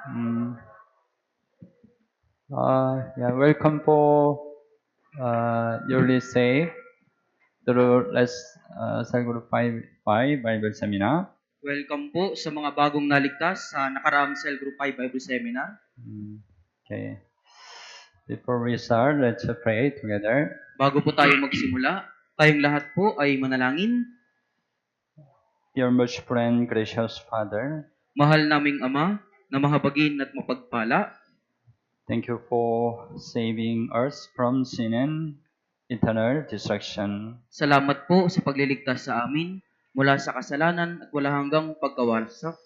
Mm, Welcome po Early Say through Cell Group 5 Bible Seminar. Welcome po sa mga bagong naligtas sa nakaraang Cell Group 5 Bible Seminar. Okay. Before we start, let's pray together. Bago po tayo magsimula, tayong lahat po ay manalangin. Dear most friend, gracious Father, Mahal naming Ama na mahabagin at mapagpala, thank you for saving us from sin and eternal destruction. salamat po sa pagliligtas sa amin mula sa kasalanan at wala hanggang pagkawasak.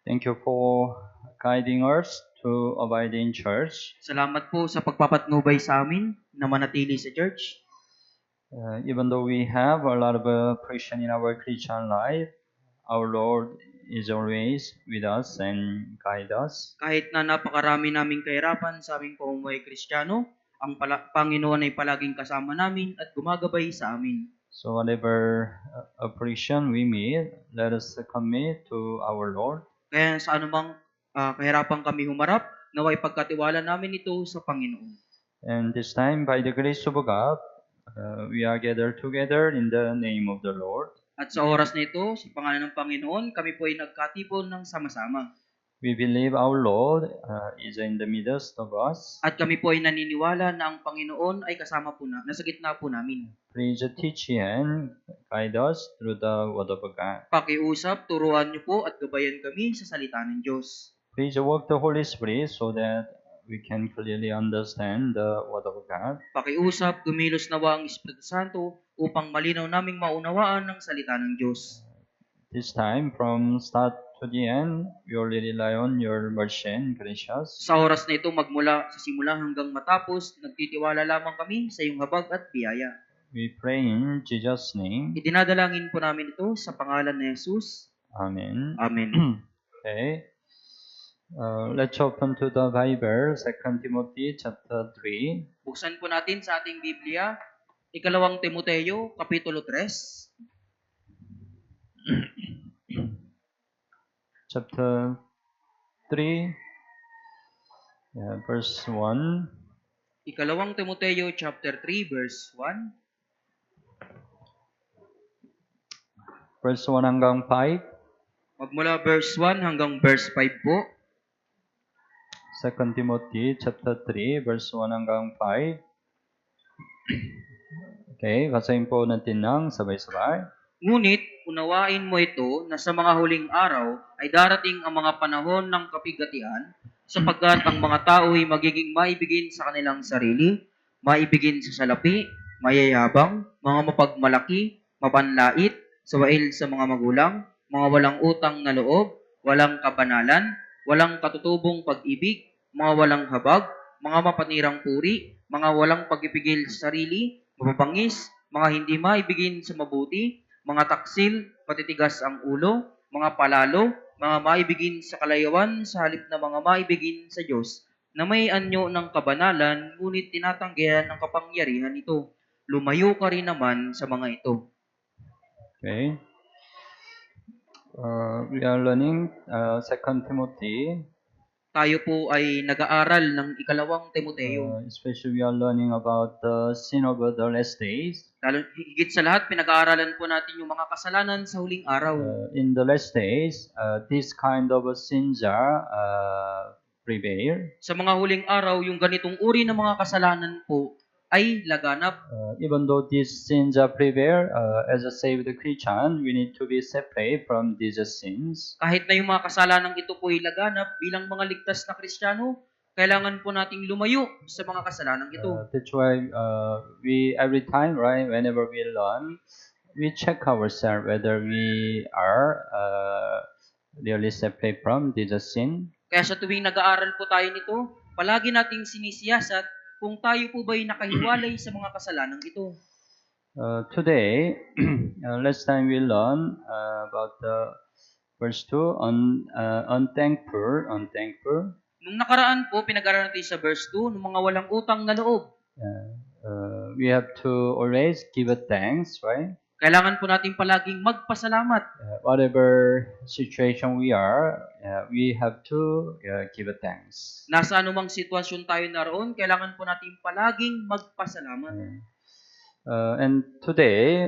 Thank you for guiding us to abide in church. Salamat po sa pagpapatnubay sa amin na manatili sa church. Even though we have a lot of friction in our Christian life, our Lord is always with us and guide us. Kahit na napakarami naming kahirapan sa aming pamumuhay Kristiyano, ang Panginoon ay palaging kasama namin at gumagabay sa amin. So whatever affliction we meet, let us commit to our Lord. Kaya sa anumang kahirapan kami humarap, naway pagkatiwala namin ito sa Panginoon. And this time, by the grace of God, we are gathered together in the name of the Lord. At sa oras na ito, sa pangalan ng Panginoon, kami po ay nagkatipon ng sama-sama. We believe our Lord is in the midst of us. At kami po ay naniniwala na ang Panginoon ay kasama po nasa gitna po namin. Please teach and guide us through the Word of God. Pakiusap, turuan niyo po at gabayan kami sa salita ng Diyos. Please work the Holy Spirit so that we can clearly understand the Word of God. Pakiusap, gumilos nawa ang Espiritu Santo upang malinaw naming maunawaan ng salita ng Diyos. This time, from start to the end, we only rely on your mercy and gracious. Sa oras na ito, magmula sa simula hanggang matapos, nagtitiwala lamang kami sa iyong habag at biyaya. We pray in Jesus' name. Idinadalangin po namin ito sa pangalan ni Jesus. Amen. Amen. Okay. Let's open to the Bible, 2 Timothy chapter 3. Buksan po natin sa ating Biblia, Ikalawang Timoteo, Kapitulo 3. Chapter 3, verse 1. Ikalawang Timoteo, chapter 3, verse 1. Verse 1 hanggang 5. Magmula verse 1 hanggang verse 5 po. 2 Timothy chapter 3, verse 1 hanggang 5. Okay, basahin po natin ng sabay-sabay. Ngunit, unawain mo ito na sa mga huling araw ay darating ang mga panahon ng kapigatian, sapagkat ang mga tao ay magiging maibigin sa kanilang sarili, maibigin sa salapi, mayayabang, mga mapagmalaki, mapanlait, sawail sa mga magulang, mga walang utang na loob, walang kabanalan, walang katutubong pag-ibig, mga walang habag, mga mapanirang puri, mga walang pagpipigil sa sarili, mapapangis, mga hindi maibigin sa mabuti, mga taksil, patitigas ang ulo, mga palalo, mga maibigin sa kalayawan sa halip na mga maibigin sa Diyos, na may anyo ng kabanalan, ngunit tinatanggihan ng kapangyarihan ito. Lumayo ka rin naman sa mga ito. Okay. We are learning 2 Timothy. Tayo po ay nag-aaral ng Ikalawang Timoteo. Especially we are learning about the sin of the last days. Lalo, higit sa lahat, pinag-aaralan po natin yung mga kasalanan sa huling araw. In the last days, this kind of sins are prevail. Sa mga huling araw, yung ganitong uri ng mga kasalanan po ay laganap. Even though these sins are prevail, as a saved Christian, we need to be separate from these sins. Kahit na yung mga kasalanang ito po ay laganap, bilang mga ligtas na Kristiyano, kailangan po nating lumayo sa mga kasalanang ito. That's why we every time, right, whenever we learn, we check ourselves whether we are really separate from this sin. Kaya sa tuwing nag-aaral po tayo nito, palagi nating sinisiyasat kung tayo po ba'y nakahiwalay sa mga kasalanang ito. Today, last time we learned about the verse 2 on unthankful. Nung nakaraan po, pinag-aralan natin sa verse 2, ng mga walang utang na loob. We have to always give thanks, right? Kailangan po natin palaging magpasalamat. Whatever situation we are, we have to give thanks. Nasa anumang sitwasyon tayo naroon, kailangan po natin palaging magpasalamat. And today,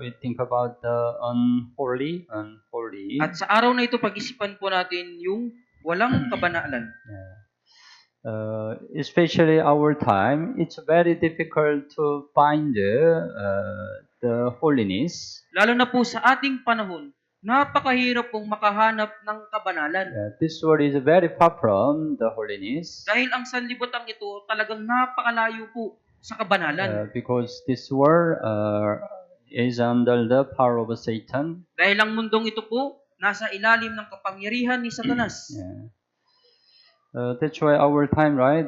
we think about the unholy. At sa araw na ito, pag-isipan po natin yung walang kabanalan. Especially our time, it's very difficult to find the holiness. Lalo na po sa ating panahon, napakahirap pong makahanap ng kabanalan. This world is very far from the holiness. Dahil ang sanlibutan ito talagang napakalayo po sa kabanalan. Because this world is under the power of Satan. Dahil ang mundong ito po, nasa ilalim ng kapangyarihan ni Satanas. That's why our time, right?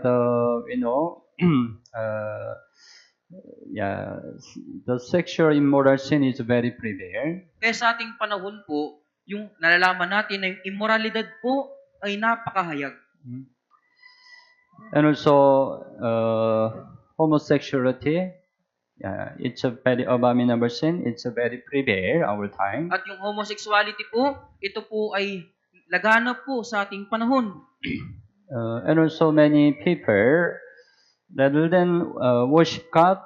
The sexual immoral sin is very prevalent. Kaya sa ating panahon po, yung nalalaman natin na yung immoralidad po ay napakahayag. And also, homosexuality, it's a very abominable sin. It's a very prevalent our time. At yung homosexuality po, ito po ay laganap po sa ating panahon. And also many people, rather than worship God,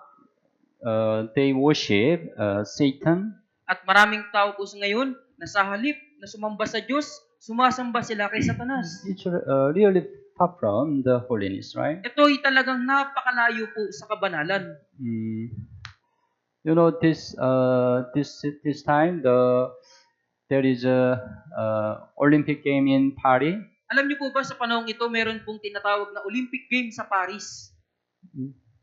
they worship Satan. At maraming tao po sa ngayon, na sa halip na sumamba sa Diyos, sumasamba sila kay Satanas. It's really far from the holiness, right? Ito ay talagang napakalayo po sa kabanalan. You know, this time there is a Olympic game in Paris. Alam niyo po ba sa panahong ito, meron pong tinatawag na Olympic Games sa Paris?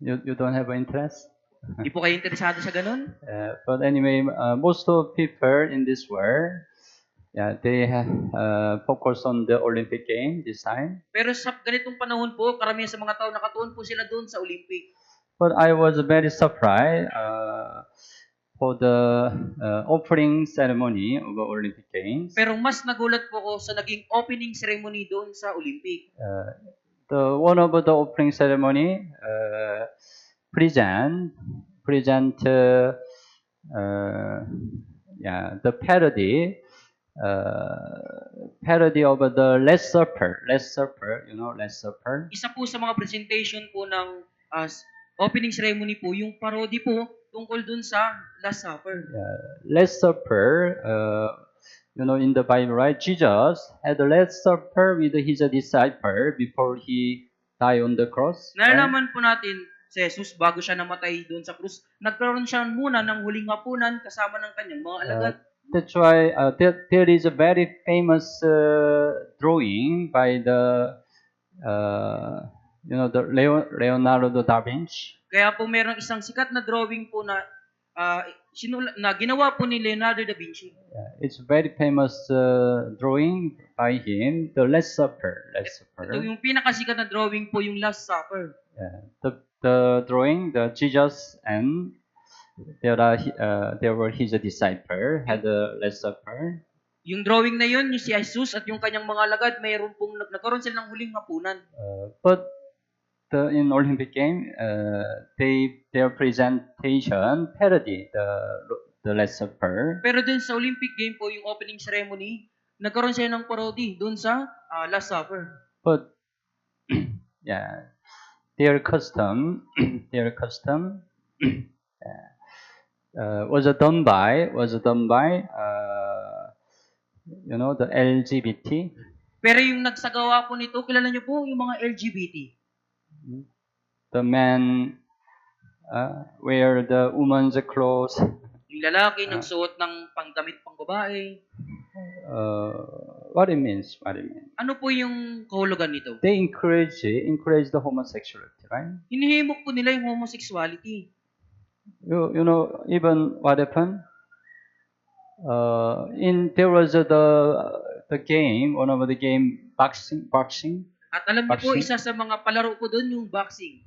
You don't have interest? Di po kayo interesado sa ganun? But anyway, most of people in this world, they have focus on the Olympic game this time. Pero sa ganitong panahon po, karamihan sa mga tao nakatuon po sila doon sa Olympic. But I was very surprised for the opening ceremony of the Olympic Games. Pero mas nagulat po ako sa naging opening ceremony doon sa Olympic. The one of the opening ceremony present the parody of the Last Supper. You know, Last Supper. Isa po sa mga presentation po ng opening ceremony po, yung parody po tungkol dun sa Last Supper. Last Supper, you know, in the Bible, right? Jesus had the Last Supper with his disciple before he died on the cross. Nalalaman po natin si Jesus bago siya namatay doon sa krus, nagkaroon siya muna ng huling hapunan kasama ng kanyang mga alagad. That's why there is a very famous drawing by the Leonardo da Vinci. Kaya po merong isang sikat na drawing po na ginawa po ni Leonardo da Vinci. It's very famous drawing by him, the Last Supper. Ito yung pinakasikat na drawing po, yung Last Supper. The drawing, the Jesus and there were his disciple had the Last Supper. Yung drawing na yun, yung si Jesus at yung kanyang mga alagad, mayroon pong nagkaroon sila ng huling hapunan. But in Olympic game, their presentation parody the Last Supper. Pero dun sa Olympic game po, yung opening ceremony, nagkaroon sila ng parody dun sa Last Supper. But their custom was done by the LGBT. Pero yung nagsagawa po nito, kilala niyo po yung mga LGBT. The men wear the woman's clothes. Yung lalaki nagsuot ng pangdamit pang babae. What it means? Ano po yung kahulugan nito? They encourage the homosexuality, right? Hinihimok po nila yung homosexuality. You know, even what happened? There was the game, one of the game, boxing. At alam niyo po, isa sa mga palaro po doon yung boxing.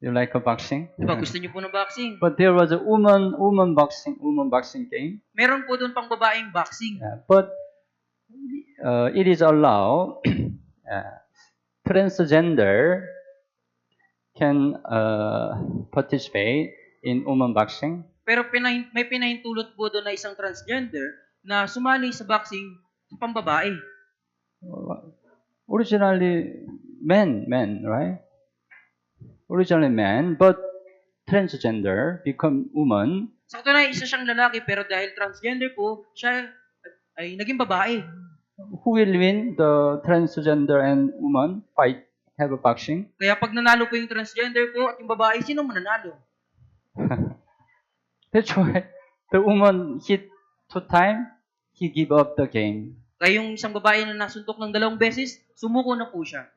You like a boxing? Diba, gusto niyo po ng boxing? But there was a woman boxing game. Meron po doon pang babaeng boxing. But it is allowed transgender can participate in woman boxing. Pero may pinahintulot po doon na isang transgender na sumali sa boxing sa pambabae. Originally man, right? Originally man, but transgender become woman. Sa katunayan, isa siyang lalaki pero dahil transgender po, siya ay naging babae. Who will win? The transgender and woman fight, have a boxing. Kaya pag nanalo po yung transgender po at yung babae, sino mananalo? That's why the woman hit 2 times, he give up the game. Kaya yung isang babae na nasuntok ng 2 beses, sumuko na po siya.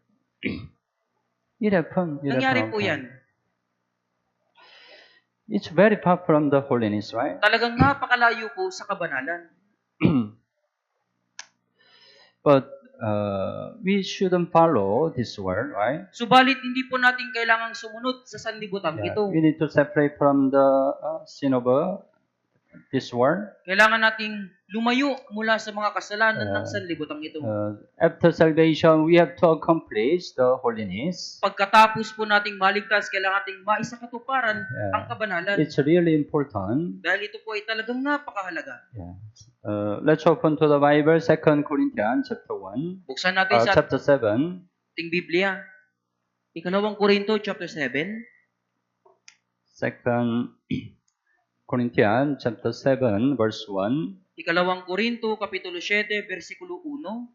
It happened. Nangyari po yan. It's very far from the holiness, right? Talagang napakalayo po sa kabanalan. But we shouldn't follow this word, right? Subalit, hindi po natin kailangang sumunod sa sanlibutan ito. We need to separate from the sin of this world. Kailangan nating lumayo mula sa mga kasalanan ng sanlibutan ito. After salvation, we have to accomplish the holiness. Pagkatapos po nating maligtas, kailangan nating maisakatuparan ang kabanalan. It's really important. Dahil ito po ay talagang napakahalaga. Let's open to the Bible, 2 Corinthians chapter 1. Buksan natin sa chapter 7. ating Biblia. Ikalawang Korinto, chapter 7. 2 Corinthians chapter 7, verse 1. Ikalawang Korinto, kapitulo 7, versikulo 1.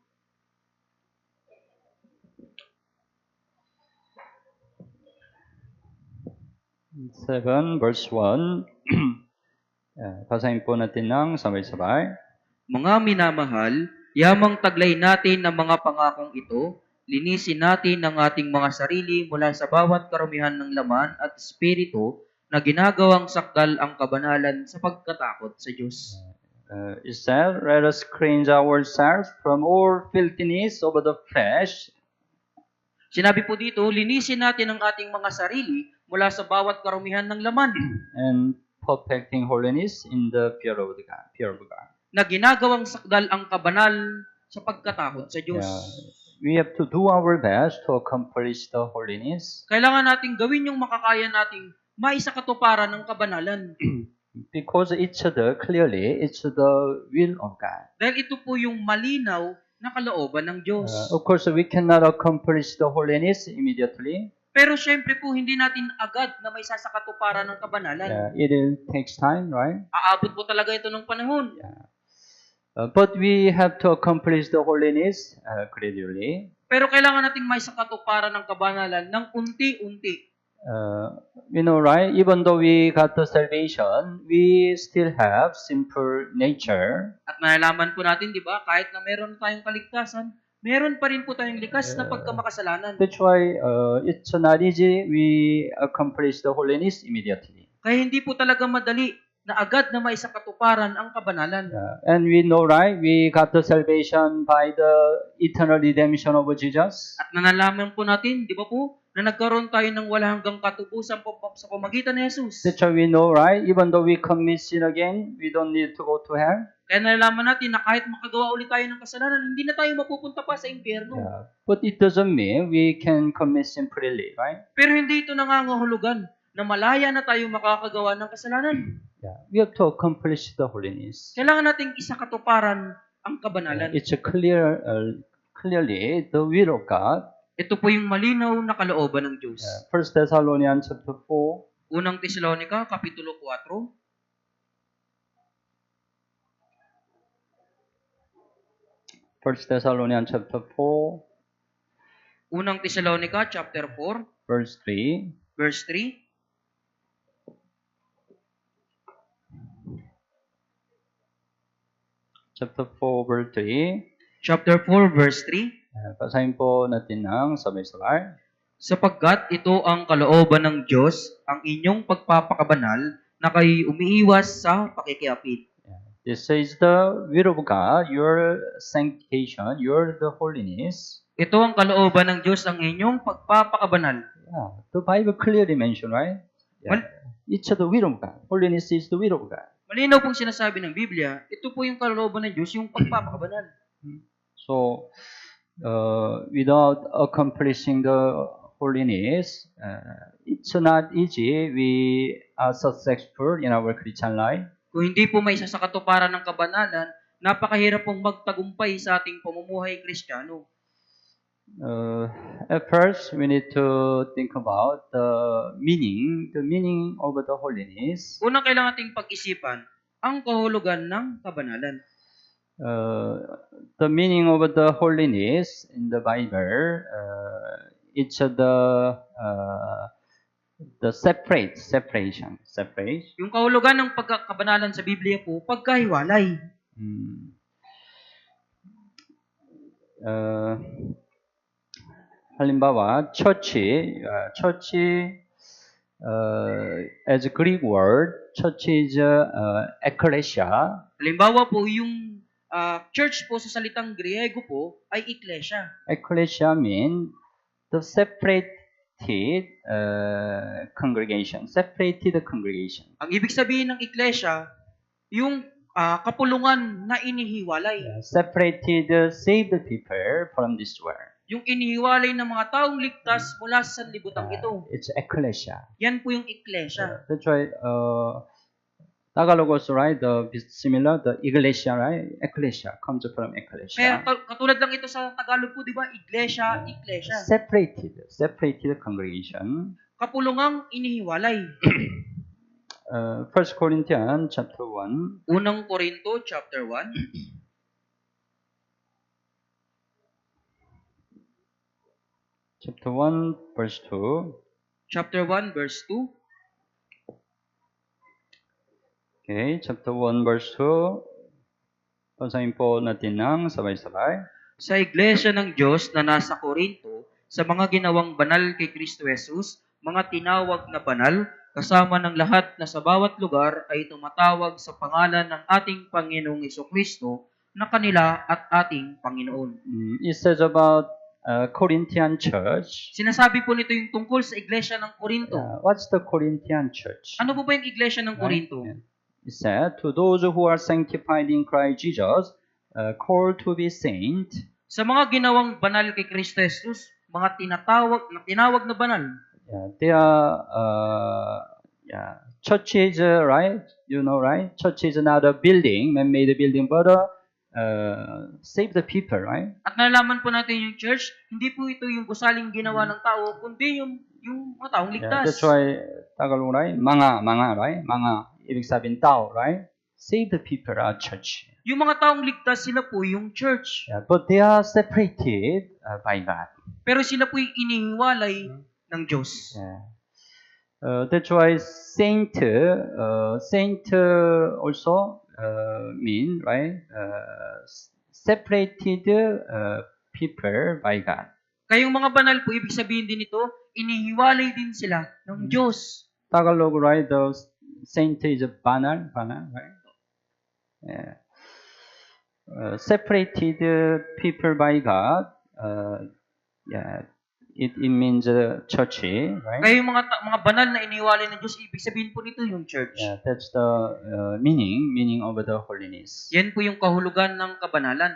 7, verse 1. Basahin po natin ng sabay-sabay. Mga minamahal, yamang taglay natin ang mga pangakong ito, linisin natin ang ating mga sarili mula sa bawat karumihan ng laman at espiritu na ginagawang sakdal ang kabanalan sa pagkatakot sa Diyos. It says, let us cleanse ourselves from all filthiness of the flesh. Sinabi po dito, linisin natin ang ating mga sarili mula sa bawat karumihan ng laman. And perfecting holiness in the fear of God. Na ginagawang sakdal ang kabanal sa pagkatakot sa Diyos. We have to do our best to accomplish the holiness. Kailangan nating gawin yung makakaya nating maisakatuparan ng kabanalan. Because it's the will of God. Dahil ito po yung malinaw na kalooban ng Diyos. Of course, we cannot accomplish the holiness immediately. Pero syempre po, hindi natin agad na may sasakatuparan ng kabanalan. It takes time, right? Aabot po talaga ito ng panahon. But we have to accomplish the holiness gradually. Pero kailangan nating may sakatuparan ng kabanalan ng unti-unti. Right? Even though we got the salvation, we still have sinful nature. At nalalaman po natin, di ba, kahit na meron tayong kaligtasan, meron pa rin po tayong likas na pagkamakasalanan. That's why it's not easy we accomplish the holiness immediately. Kaya hindi po talaga madali na agad na maisakatuparan ang kabanalan. And we know, right? We got the salvation by the eternal redemption of Jesus. At nalalaman po natin, di ba po, na nagkaroon tayo ng wala hanggang katubusan po sa pamagitan ni Jesus. That's why we know, right? Even though we commit sin again, we don't need to go to hell. Kaya nalalaman natin na kahit makagawa ulit tayo ng kasalanan, hindi na tayo mapupunta pa sa impyerno. But it doesn't mean we can commit sin freely, right? Pero hindi ito nangangahulugan na malaya na tayo makakagawa ng kasalanan. We have to accomplish the holiness. Kailangan nating isakatuparan ang kabanalan. It's clearly the will of God. Ito po yung malinaw na kalooban ng Diyos. 1 Thessalonians chapter 4. Unang Tesalonica, kapitulo 4. 1 Thessalonians chapter 4. Unang Tesalonica, chapter 4. Verse 3. Verse 3. Chapter 4, verse 3. Chapter 4, verse 3. Basahin po natin ng sabay-sabay. Sapagkat ito ang kalooban ng Diyos, ang inyong pagpapakabanal, na kayo'y umiiwas sa pakikiapid. This is the will of God, your sanctification, your the holiness. Ito ang kalooban ng Diyos, ang inyong pagpapakabanal. The Bible clearly mentioned, right? It's the will of God. Holiness is the will of God. Malinaw pong sinasabi ng Biblia, ito po yung kalooban ng Diyos, yung pagpapakabanal. So, without accomplishing the holiness, it's not easy. We are successful in our Christian life? Kung hindi po may isa sa katuparan ng kabanalan, napakahirap pong magtagumpay sa ating pamumuhay Kristiyano. At first, we need to think about the meaning of the holiness. Unang kailangan ating pag-isipan ang kahulugan ng kabanalan. The meaning of the holiness in the Bible, it's the separation. Yung kahulugan ng pagkakabanalan sa Biblia po, pagkahiwalay. 하림바와 church, as a Greek word, church is ecclesia. Halimbawa po, yung church po sa salitang Griego po ay iglesia. Ecclesia means the separated congregation. Ang ibig sabihin ng iglesia, yung kapulungan na inihiwalay. Separated, saved people from this world. Yung inihiwalay ng mga taong ligtas mula sa sanlibutan ito. It's ecclesia. Yan po yung iglesia. That's why Tagalog also, right? Similar, the iglesia, right? Ecclesia comes from ecclesia. Kaya katulad lang ito sa Tagalog po, di ba? Iglesia. Separated congregation. Kapulungang inihiwalay. 1 Corinthians chapter 1. Unang Korinto chapter 1. Chapter 1 verse 2. Chapter 1 verse 2. Okay, chapter 1 verse 2. Basahin po natin ng sabay-sabay. Sa iglesia ng Diyos na nasa Korinto, sa mga ginawang banal kay Kristo Jesus, mga tinawag na banal, kasama ng lahat na sa bawat lugar ay tumatawag sa pangalan ng ating Panginoong Jesucristo na kanila at ating Panginoon. It says about Corinthian church. Sinasabi po nito yung tungkol sa iglesia ng Korinto. What's the Corinthian church? Ano po ba yung iglesia ng Korinto? It said, to those who are sanctified in Christ Jesus, called to be saint. Sa mga ginawang banal kay Kristo Jesus, mga tinawag na banal. They are, church is, right? You know, right? Church is not a building, man-made building, but save the people, right? At nalaman po natin yung church, hindi po ito yung gusaling ginawa ng tao, kundi yung mga taong ligtas. That's why, Tagalog, right? Mga, right? Mga, ibig sabihin tao, right? Save the people are church. Yung mga taong ligtas, sila po yung church. But they are separated by God. Pero sila po yung inihiwalay ng Diyos. That's why saint also mean, right? Separated people by God. Kayong mga banal po, ibig sabihin din ito, inihiwalay din sila ng Diyos. Tagalog, right? The saint is banal, right? Separated people by God. It means church, right? Kaya yung mga banal na inihiwalay ng Diyos, ibig sabihin po nito yung church. That's the meaning of the holiness. Yan po yung kahulugan ng kabanalan.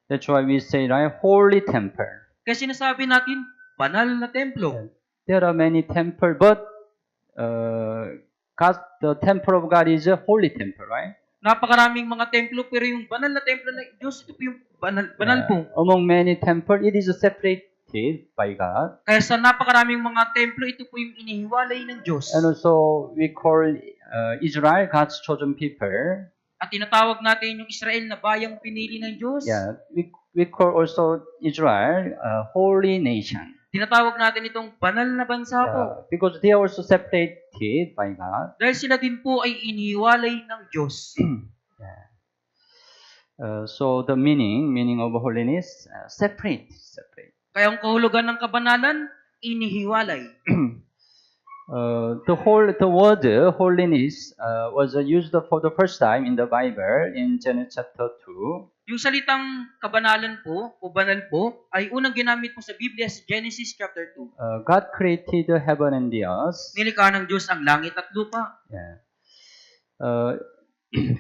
That's why we say, right, holy temple. Kaya sinasabi natin, banal na templo. There are many temples, but the temple of God is a holy temple, right? Napakaraming mga templo, pero yung banal na templo ng Diyos, ito po yung banal po. Among many temples, it is separated by God. Kaya sa napakaraming mga templo, ito po yung inihiwalay ng Diyos. And also, we call Israel God's chosen people. At tinatawag natin yung Israel na bayang pinili ng Diyos. We call also Israel holy nation. Tinatawag natin itong banal na bansa po. Because they are also separated by God. Dahil sila din po ay inihiwalay ng Diyos. So the meaning of holiness, separate. Kaya ang kahulugan ng kabanalan, inihiwalay. The word holiness was used for the first time in the Bible in Genesis chapter 2. Yung salitang kabanalan po, o banal po, ay unang ginamit po sa Biblia sa Genesis chapter 2. God created heaven and the earth. Nilikha ng Diyos ang langit at lupa.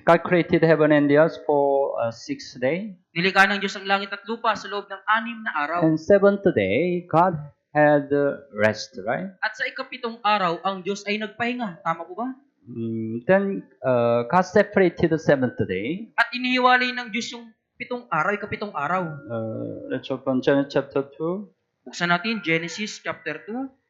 God created heaven and the earth for 6 days. Nilikha ng Diyos ang langit at lupa sa loob ng 6 na araw. And seventh day, God had rest, right? At sa ikapitong araw, ang Diyos ay nagpahinga. Tama po ba? Then God separated the seventh day. At inihiwalay ng Diyos yung pitong araw, ikapitong araw. Let's open Genesis chapter 2. Buksan natin Genesis chapter 2.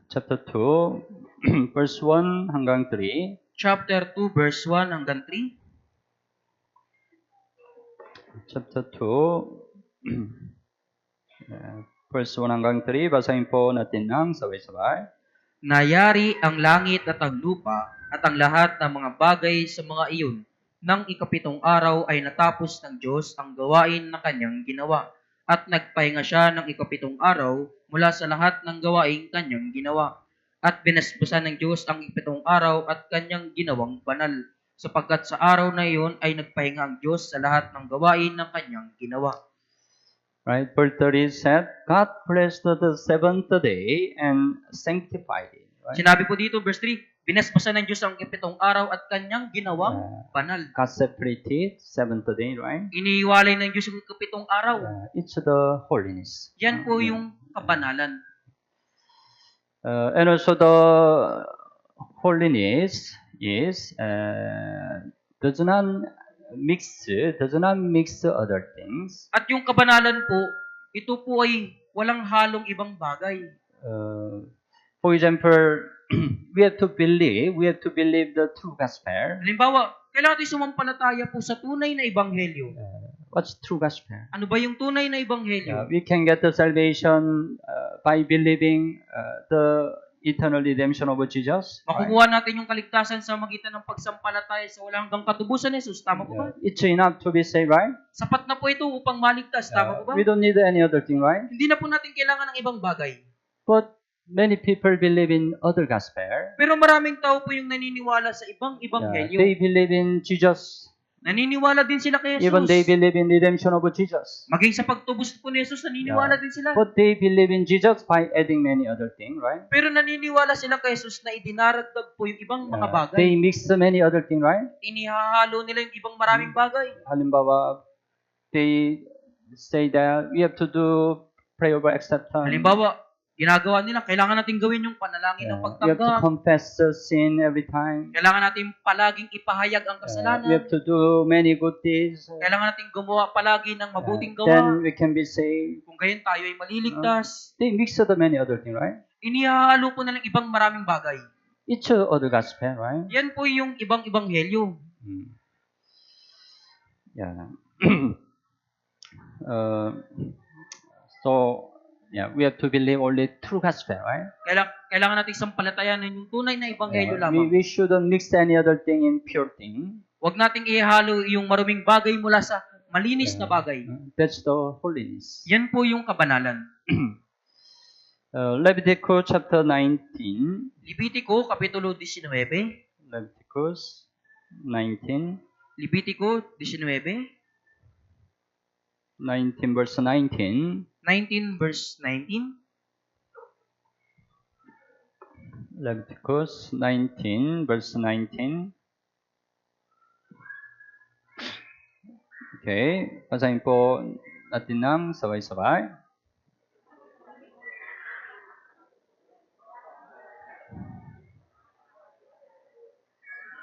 Chapter 2, verse 1 hanggang 3. Chapter 2, verse 1 hanggang 3. Chapter 2, verse 1 hanggang 3. Basahin po natin ng sabay-sabay. Nayari ang langit at ang lupa at ang lahat ng mga bagay sa mga iyon. Nang ikapitong araw ay natapos ng Diyos ang gawain na kanyang ginawa. At nagpahinga siya ng ikapitong araw mula sa lahat ng gawaing kanyang ginawa. At binasbasan ng Diyos ang ikapitong araw at kanyang ginawang banal. Sapagkat sa araw na iyon ay nagpahinga ang Diyos sa lahat ng gawain ng kanyang ginawa. Right, verse 30 said, God blessed the seventh day and sanctified it. Right? Sinabi po dito, verse 3, binasbasan ng Diyos ang ikapitong araw at kanyang ginawang banal. God separated seventh day, right? Iniiwalay ng Diyos ang ikapitong araw. It's the holiness. Yan po yung kabanalan. And also the holiness is does not mix other things. At yung kabanalan po, ito po ay walang halong ibang bagay. For example, we have to believe the true gospel. Halimbawa, kailangan natin sumampalataya po sa tunay na ebanghelyo. What's true gospel? Ano ba yung tunay na ebanghelyo? We can get the salvation by believing the eternal redemption of Jesus. Right? Makukuha natin yung kaligtasan sa magitan ng pagsampalataya sa walang hanggang katubusan ni Jesus. Tama po ba? It's enough to be saved, right? Sapat na po ito upang maligtas. Tama po ba? We don't need any other thing, right? Hindi na po natin kailangan ng ibang bagay. But many people believe in other gospel. Pero maraming tao po yung naniniwala sa ibang ebanghelyo. They believe in Jesus. Naniniwala din sila kay Jesus. Even they believe in redemption of Jesus. Maging sa pagtubos po ni Jesus, naniniwala din sila. But they believe in Jesus by adding many other things, right? Pero naniniwala sila kay Jesus na idinaragdag po yung ibang mga bagay. They mix many other things, right? Inihahalo nila yung ibang maraming bagay. Halimbawa, they say that we have to do prayer of acceptance. Halimbawa, ginagawa nila, kailangan natin gawin yung panalangin ng We have to pagtanggap. confess the sin every time. Kailangan natin palaging ipahayag ang We kasalanan. have to do many good deeds. Kailangan natin gumawa palagi ng mabuting Then gawa. we can be saved. Kung gayon tayo ay maliligtas. They mix the many other things, right? Inihahalo po nilang ibang maraming bagay. It's other gospel, right? Yan po yung ibang ebanghelyo. Yeah. So, yeah, we have to believe only true gospel, right? Kailangan natin sampalatayanan yung tunay na ebanghelyo lamang. We shouldn't mix any other thing in pure thing. Huwag nating ihalo yung maruming bagay mula sa malinis na bagay. That's the holiness. Yan po yung kabanalan. Leviticus chapter 19. Levitico, Kapitulo 19. Leviticus 19. Levitico 19. 19 verse 19. 19 verse 19. Leviticus 19 verse 19. Okay, basahin po natin ng sabay-sabay.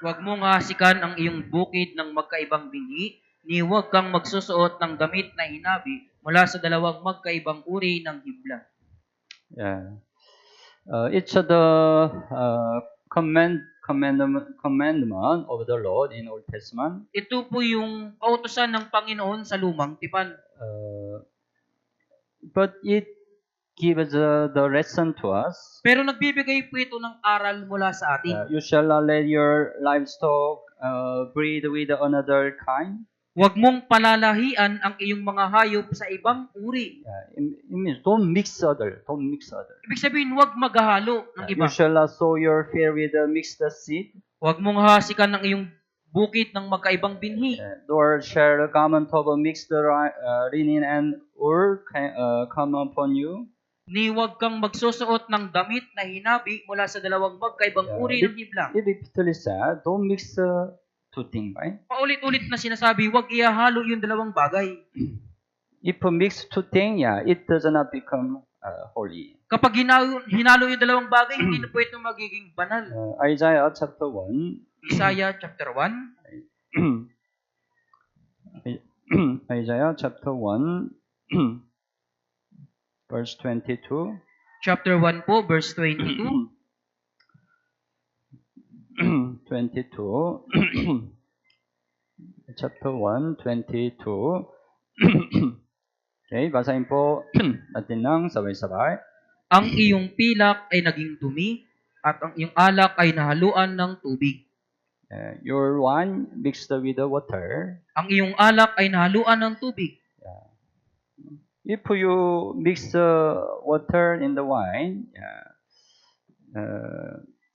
Huwag mong hasikan ang iyong bukid ng magkaibang binhi, ni huwag kang magsusuot ng damit na hinabi mula sa dalawang magkaibang uri ng hibla. Yeah. It's the commandment of the Lord in Old Testament. Ito po yung kautusan ng Panginoon sa lumang tipan. But it gives the lesson to us. Pero nagbibigay po ito ng aral mula sa atin. You shall not let your livestock breed with another kind. Huwag mong palalahian ang iyong mga hayop sa ibang uri. It means don't mix other. Ibig sabihin, huwag maghahalo ng You iba. shall not sow your field with mixed seed. Huwag mong hasikan ng iyong bukid ng magkaibang binhi. Nor shall a garment of mixed linen and wool come upon you. Ni huwag kang magsusuot ng damit na hinabi mula sa dalawang magkaibang uri ng hibla. It repeatedly said, don't mix two things, right? Paulit-ulit na sinasabi, huwag ihahalo yung dalawang bagay. If you mix two things, yeah, it does not become holy. Kapag hinalo yung dalawang bagay, hindi na po ito magiging banal. Isaiah chapter 1. Isaiah chapter 1, Isaiah chapter 1, verse 22. chapter 1 po, verse 22. 22. Chapter 1, 22. Okay, basahin po natin ng sabay-sabay. Ang iyong pilak ay naging dumi, at ang iyong alak ay nahaluan ng tubig. Your wine mixed with the water. Ang iyong alak ay nahaluan ng tubig. If you mix the water in the wine,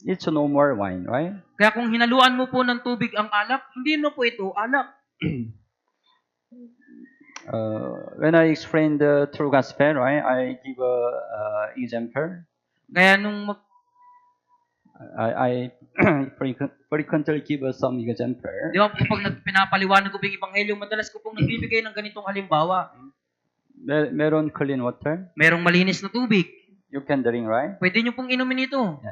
it's no more wine, right? Kaya kung hinaluan mo po ng tubig ang alak, hindi na po ito alak. When I explain the true gospel, right, I give a example. Kaya nung I frequently give some example. di ba po pag pinapaliwanag ko po yung ebanghelyo, madalas ko pong nagbibigay ng ganitong halimbawa. Meron clean water. Merong malinis na tubig. You can drink, right? Pwede nyo pong inumin ito.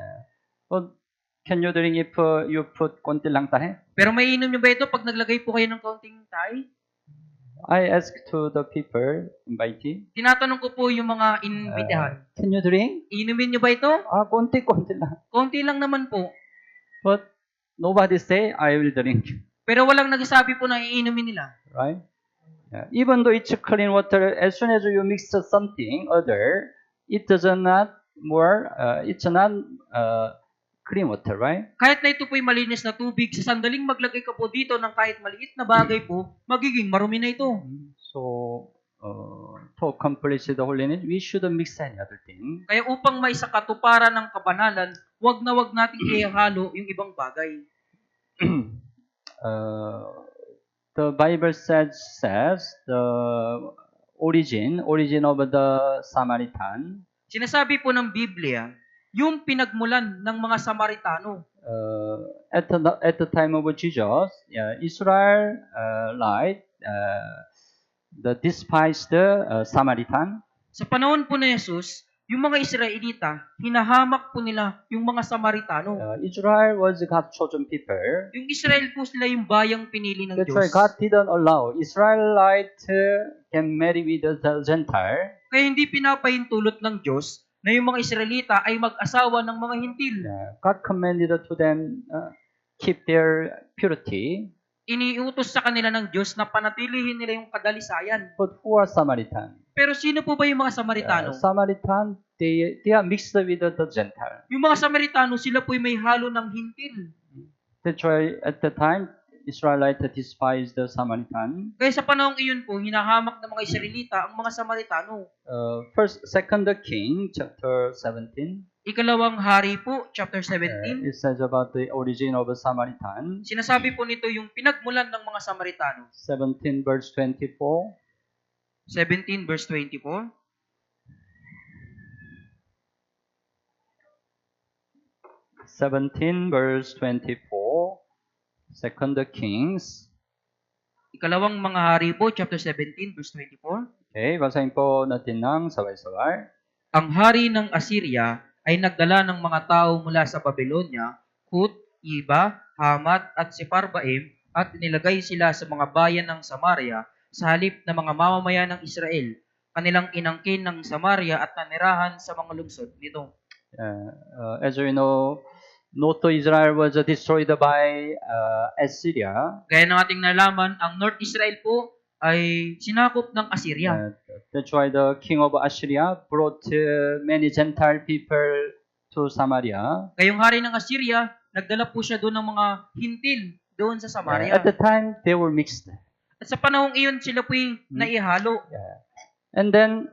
But can you drink if you put konti lang tahe? Pero may inom nyo ba ito pag naglagay po kayo ng kaunting tayo? I ask to the people invited. Tinatanong ko po yung mga inbitahan. Can you drink? Inumin nyo ba ito? Konti lang. Konti lang naman po. But nobody say I will drink. Pero walang nagsasabi po na iinumin nila. Right? Even though it's clean water, as soon as you mix something other, it does not more. It's not clean water, right? Kahit na ito po'y malinis na tubig, sa sandaling maglagay ka po dito ng kahit maliit na bagay po, magiging marumi na ito. So, to accomplish the holiness, we should mix any other thing. Kaya upang may sa katuparan ng kabanalan, wag nating ihalo yung ibang bagay. The Bible says the origin of the Samaritan. Sinasabi po ng Biblia, yung pinagmulan ng mga Samaritano. At the time of Jesus, Israel the despised Samaritan. Sa panahon po ni Jesus, yung mga Israelita, hinahamak po nila yung mga Samaritano. Israel was God's chosen people. Yung Israel po sila yung bayang pinili ng That's Diyos. why God didn't allow Israelite can marry with the Gentile. Kaya hindi pinapahintulot ng Diyos na yung mga Israelita ay mag-asawa ng mga Hintil. God commanded to them keep their purity. Iniutos sa kanila ng Diyos na panatilihin nila yung kadalisayan. But who are Samaritan? Pero sino po ba yung mga Samaritano? Samaritan, they are mixed with the Gentile. Yung mga Samaritano, sila po'y may halo ng Hintil. That's why at the time, Israelites despised the Samaritan. Kaya sa panahong iyon po, hinahamak ng mga Israelita ang mga Samaritano. Second King, chapter 17. Ikalawang hari po, chapter 17. It says about the origin of a Samaritan. Sinasabi po nito yung pinagmulan ng mga Samaritano. 17 verse 24. 17 verse 24. 17 verse 24. Second Kings. Ikalawang mga hari po, chapter 17 verse 24. Okay, basahin po natin ng sabay-sabay. Ang hari ng Assyria ay nagdala ng mga tao mula sa Babylonia, Kut, Iba, Hamat at Separbaim at inilagay sila sa mga bayan ng Samaria sa halip na mga mamamayan ng Israel. Kanilang inangkin ng Samaria at nanirahan sa mga lungsod nito. As we know, North Israel was destroyed by Assyria. Gaya ng ating nalaman, ang North Israel po ay sinakop ng Assyria. That's why the king of Assyria brought many Gentile people to Samaria. Kaya yung hari ng Assyria, nagdala po siya doon ng mga hintil doon sa Samaria. At the time, they were mixed. At sa panahong iyon, sila po'y naihalo. And then,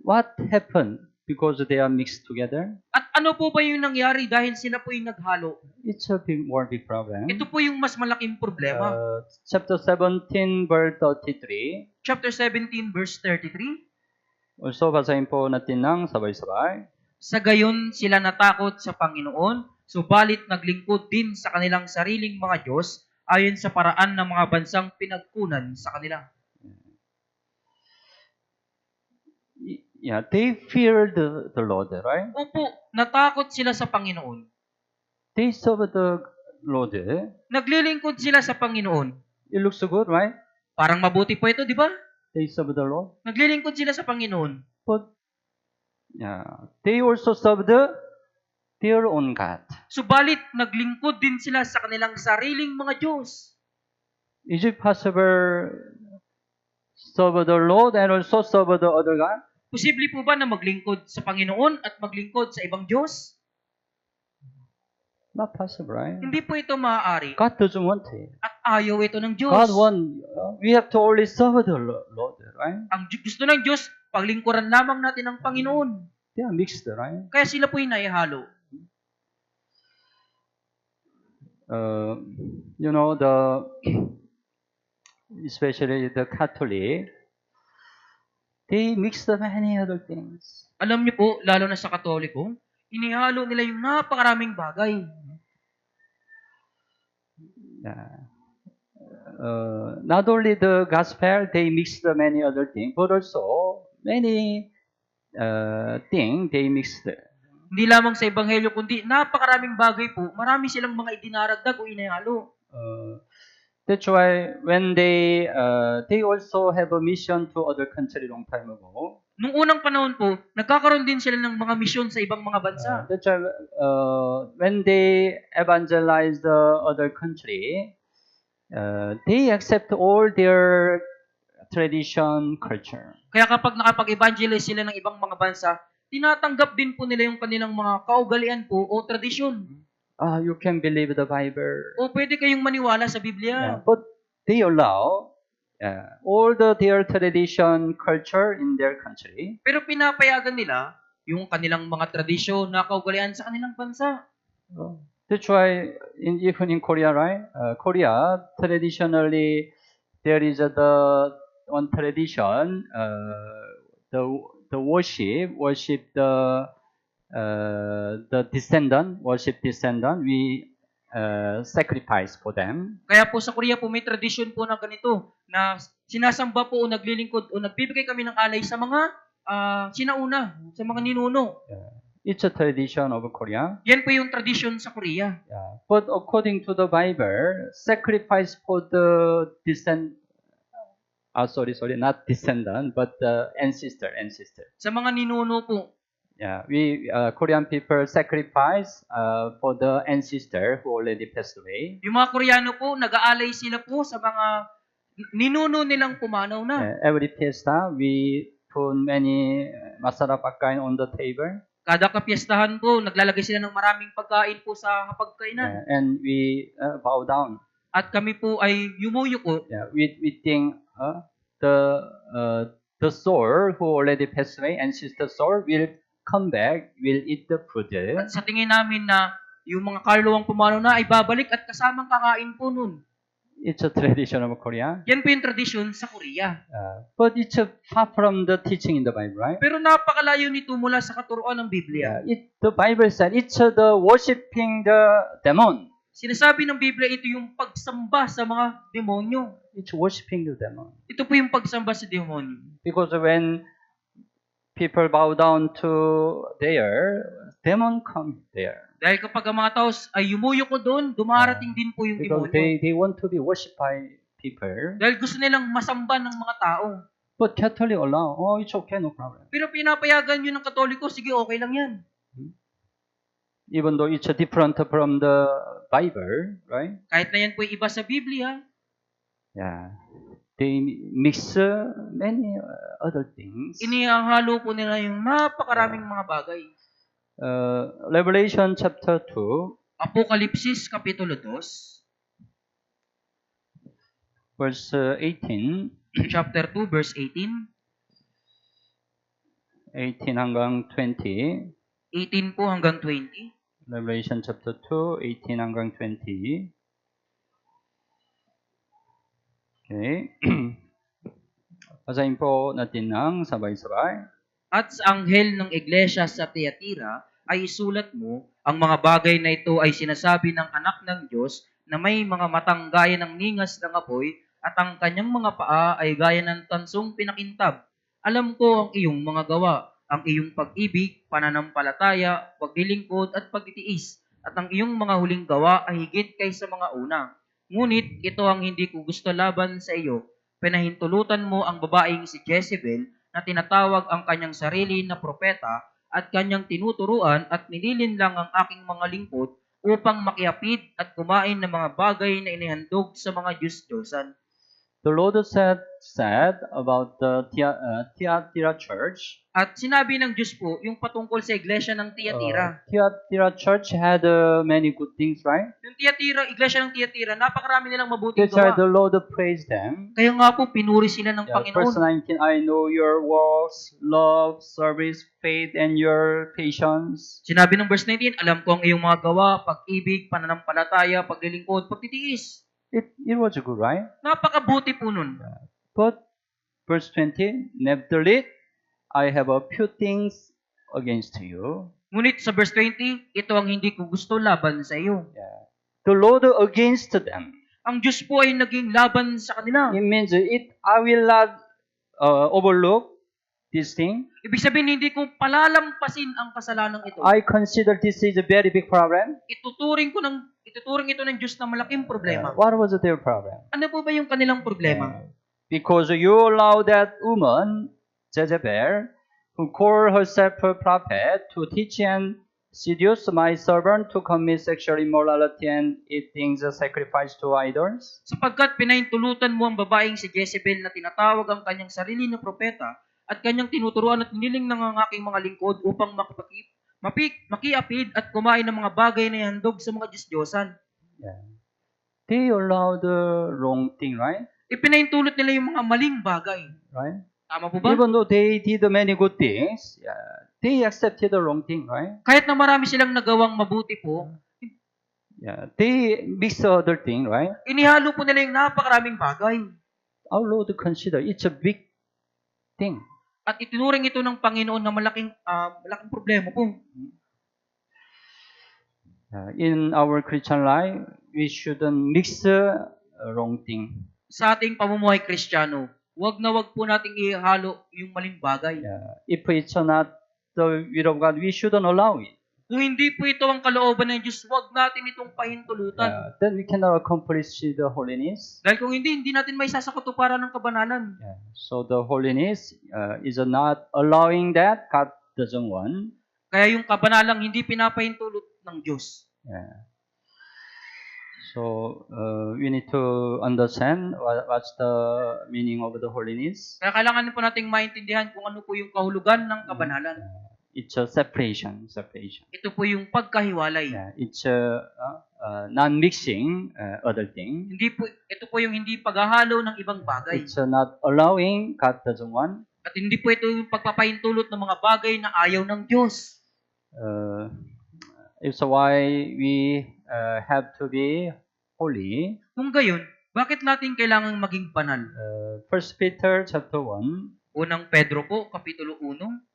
what happened because they are mixed together? At ano po ba yung nangyari dahil sila po'y naghalo? It's a big problem. Ito po yung mas malaking problema. Chapter 17, verse 33. Chapter 17, verse 33. Also, basahin po natin ng sabay-sabay. Sa gayon, sila natakot sa Panginoon subalit naglingkod din sa kanilang sariling mga Diyos ayon sa paraan ng mga bansang pinagkunan sa kanila. Yeah, they feared the Lord, right? Opo, natakot sila sa Panginoon. They served the Lord. Naglilingkod sila sa Panginoon. It looks good, right? Parang mabuti po ito, di ba? They served the Lord. Naglilingkod sila sa Panginoon. But yeah, they also served their own God. Subalit, naglingkod din sila sa kanilang sariling mga Diyos. Is it possible serve the Lord and also serve the other God? Posible po ba na maglingkod sa Panginoon at maglingkod sa ibang Diyos? Not possible, right? Hindi po ito maaari. God doesn't want it. At ayaw ito ng Diyos. God wants, we have to only serve the Lord, right? Ang gusto ng Diyos, paglingkuran lamang natin ang Panginoon. They are mixed, right? Kaya sila po'y naihalo. You know, especially the Catholic, they mix many other things. Alam niyo po, lalo na sa Katoliko, inihalo nila yung napakaraming bagay. Yeah. Not only the gospel, they mix many other things, but also many things they mixed. Hindi lamang sa Ebanghelyo, kundi napakaraming bagay po, marami silang mga idinaragdag o inihalo. That's why when they also have a mission to other country long time ago. Nung unang panahon po, nagkakaroon din sila ng mga misyon sa ibang mga bansa. That's why when they evangelize the other country, they accept all their tradition, culture. Kaya kapag nakapag-evangelize sila ng ibang mga bansa, tinatanggap din po nila yung kanilang mga kaugalian po o tradisyon. You can believe the Bible. O pwede kayong maniwala sa Yeah, Biblia. but they allow all their tradition, culture in their country. Pero pinapayagan nila yung kanilang mga tradisyon na kaugalian sa kanilang bansa. That's why even in Korea, right? Korea traditionally there is the one tradition. The worship the descendant, worship descendant. We sacrifice for them. Kaya po sa Korea po may tradisyon po na ganito na sinasamba po o naglilingkod o nagbibigay kami ng alay sa mga sinauna, sa mga ninuno. It's a tradition of Korea. Yan po yung tradisyon sa Korea. Yeah. But according to the Bible, sacrifice for the not descendant, but ancestor. Sa mga ninuno po. Yeah, we Korean people sacrifice for the ancestor who already passed away. Yung mga Koreano po, nag-aalay sila po sa mga ninuno nilang pumanaw na. Every fiesta, we put many masarap pagkain on the table. Kada kapiestahan po, naglalagay sila ng maraming pagkain po sa hapagkainan. And we bow down. At kami po ay yumuyuko. Yeah, we think the soul who already passed away, ancestor soul, will come back, will eat the food. At sa tingin namin na yung mga kaluluwang pumanaw na ay babalik at kasamang kakain po nun. It's a tradition of Korea. Yan po yung tradisyon sa Korea. But it's far from the teaching in the Bible, right? Pero napakalayo nito mula sa katuruan ng Biblia. The Bible said it's the worshiping the demon. Sinasabi ng Biblia ito yung pagsamba sa mga demonyo. It's worshiping the demon. Ito po yung pagsamba sa demonyo. Because when people bow down to their demon come there. Dahil kapag ang mga tao ay yumuyuko doon, dumarating din po yung Because demonyo. they want to be worshipped by people. Dahil gusto nilang masamba ng mga tao. But Catholic allow, it's okay, no problem. Pero pinapayagan yun ng Katoliko, sige, okay lang yan. Even though it's different from the Bible, right? Kahit na yan po iba sa Biblia, Yeah. They mix many other things. inihahalo po nila yung napakaraming mga bagay. Revelation chapter 2, Apokalipsis Kapitulo 2, verse 18, chapter 2, verse 18, 18 hanggang 20. 18 po hanggang 20. Revelation chapter 2, 18 hanggang 20. Okay. Basahin po natin ng sabay-sabay. At sa anghel ng iglesia sa Tiatira ay isulat mo, ang mga bagay na ito ay sinasabi ng anak ng Diyos na may mga matang gaya ng ningas ng apoy at ang kanyang mga paa ay gaya ng tansong pinakintab. Alam ko ang iyong mga gawa, ang iyong pag-ibig, pananampalataya, paglilingkod at pagtitiis, at ang iyong mga huling gawa ay higit kaysa mga una. Ngunit ito ang hindi ko gusto laban sa iyo. Pinahintulutan mo ang babaeng si Jezebel na tinatawag ang kanyang sarili na propeta at kanyang tinuturuan at nililinlang ang aking mga lingkod upang makiapid at kumain ng mga bagay na inihandog sa mga Diyos-Diyosan. The Lord said about the Thyatira church. At sinabi ng Diyos po yung patungkol sa iglesia ng Thyatira. Thyatira church had many good things, right? Yung iglesia ng Thyatira, napakarami nilang mabuting That's why gawa. the Lord praised them. Kaya nga po, pinuri sila ng Verse Panginoon. 19, I know your works, love, service, faith, and your patience. Sinabi ng verse 19, alam ko ang iyong mga gawa, pag-ibig, pananampalataya, paglilingkod, pagtitiis. It was good, right? Napakabuti po nun. But verse 20, nevertheless, I have a few things against you. Ngunit sa verse 20, ito ang hindi ko gusto laban sa iyo. The Lord against them. Ang Diyos po ay naging laban sa kanila. It means I will not overlook this thing. Ibig sabihin, hindi ko palalampasin ang kasalanan ito. I consider this is a very big problem. Ituturing ito ng Diyos na malaking problema. What was their problem? Ano po ba yung kanilang problema? Because you allow that woman, Jezebel, who called herself a prophet, to teach and seduce my servant to commit sexual immorality and eat things sacrificed to idols. Sapagkat pinahintulutan mo ang babaeng si Jezebel na tinatawag ang kanyang sarili na propeta at kanyang tinuturuan at niling ng ang aking mga lingkod upang makiapid at kumain ng mga bagay na ihandog sa mga Diyos-Diyosan. They allow the wrong thing, right? Ipinahintulot nila yung mga maling bagay. Right? Tama po ba? Even though they did many good things, they accepted the wrong thing, right? Kahit na marami silang nagawang mabuti po, They mix other thing, right? inihalo po nila yung napakaraming bagay. Our Lord consider it's a big thing. At itinuring ito ng Panginoon na malaking problema po. In our Christian life, we shouldn't mix wrong thing. Sa ating pamumuhay Kristiyano, wag na wag po nating ihalo yung maling bagay. If it's not the will of God, we shouldn't allow it. Kung hindi po ito ang kalooban ng Diyos, wag natin itong pahintulutan. Then we cannot accomplish the holiness. Dahil kung hindi natin may sasakatuparan ng kabanalan. So the holiness is not allowing that God doesn't want. Kaya yung kabanalang hindi pinapahintulot ng Diyos. So we need to understand what's the meaning of the holiness. Kaya kailangan po nating maintindihan kung ano po yung kahulugan ng kabanalan. It's a separation. Ito po yung pagkahiwalay. It's not mixing other thing. Ito po yung hindi paghahalo ng ibang bagay. It's not allowing God doesn't want. At hindi po ito yung pagpapahintulot ng mga bagay na ayaw ng Diyos. It's why we have to be holy. Kung gayon, bakit natin kailangang maging banal? 1 Peter chapter 1. Unang Pedro po, Kapitulo 1.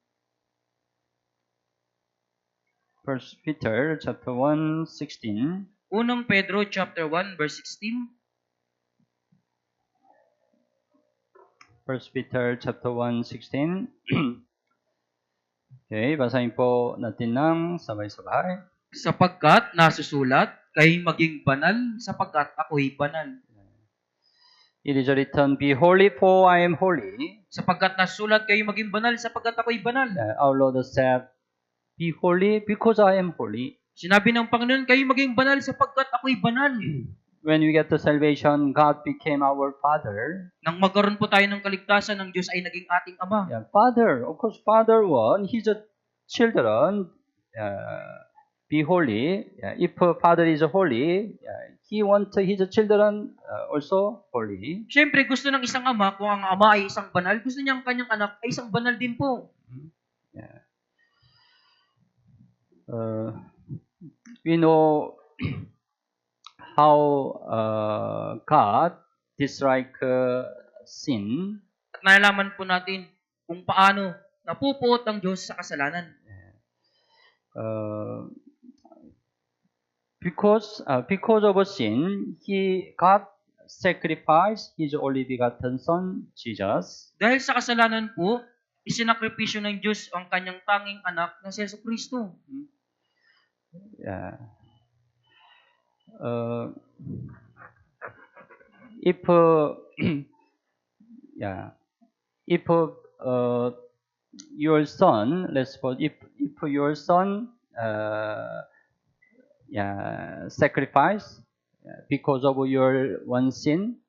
1 Peter chapter 1, 16. Unang Pedro chapter 1 verse 16. 1 Peter chapter 1, 16. Okay, basahin po natin ng sabay-sabay. Sapagkat nasusulat, kayo'y maging banal sapagkat ako'y banal. It is written, be holy for I am holy. Sapagkat nasusulat, kayo'y maging banal sapagkat ako'y banal. Our Lord said, be holy because I am holy. Sinabi ng Panginoon, kayo'y maging banal sapagkat ako'y banal. When we get to salvation, God became our Father. Nang magkaroon po tayo ng kaligtasan, ng Diyos ay naging ating Ama. Father, of course, Father wants His children be holy. If Father is holy, He wants His children also holy. Siyempre, gusto ng isang ama, kung ang ama ay isang banal, gusto niya ang kanyang anak ay isang banal din po. We know how God dislike sin. At nalalaman po natin kung paano napupuot ang Diyos sa kasalanan. because of sin, he got sacrificed his only begotten Son, Jesus. Dahil sa kasalanan po, isinakripisyo ng Diyos ang kanyang tanging anak na si Jesucristo. Yeah. If yeah, if your son, let's suppose, if your son sacrifice because of your one sin,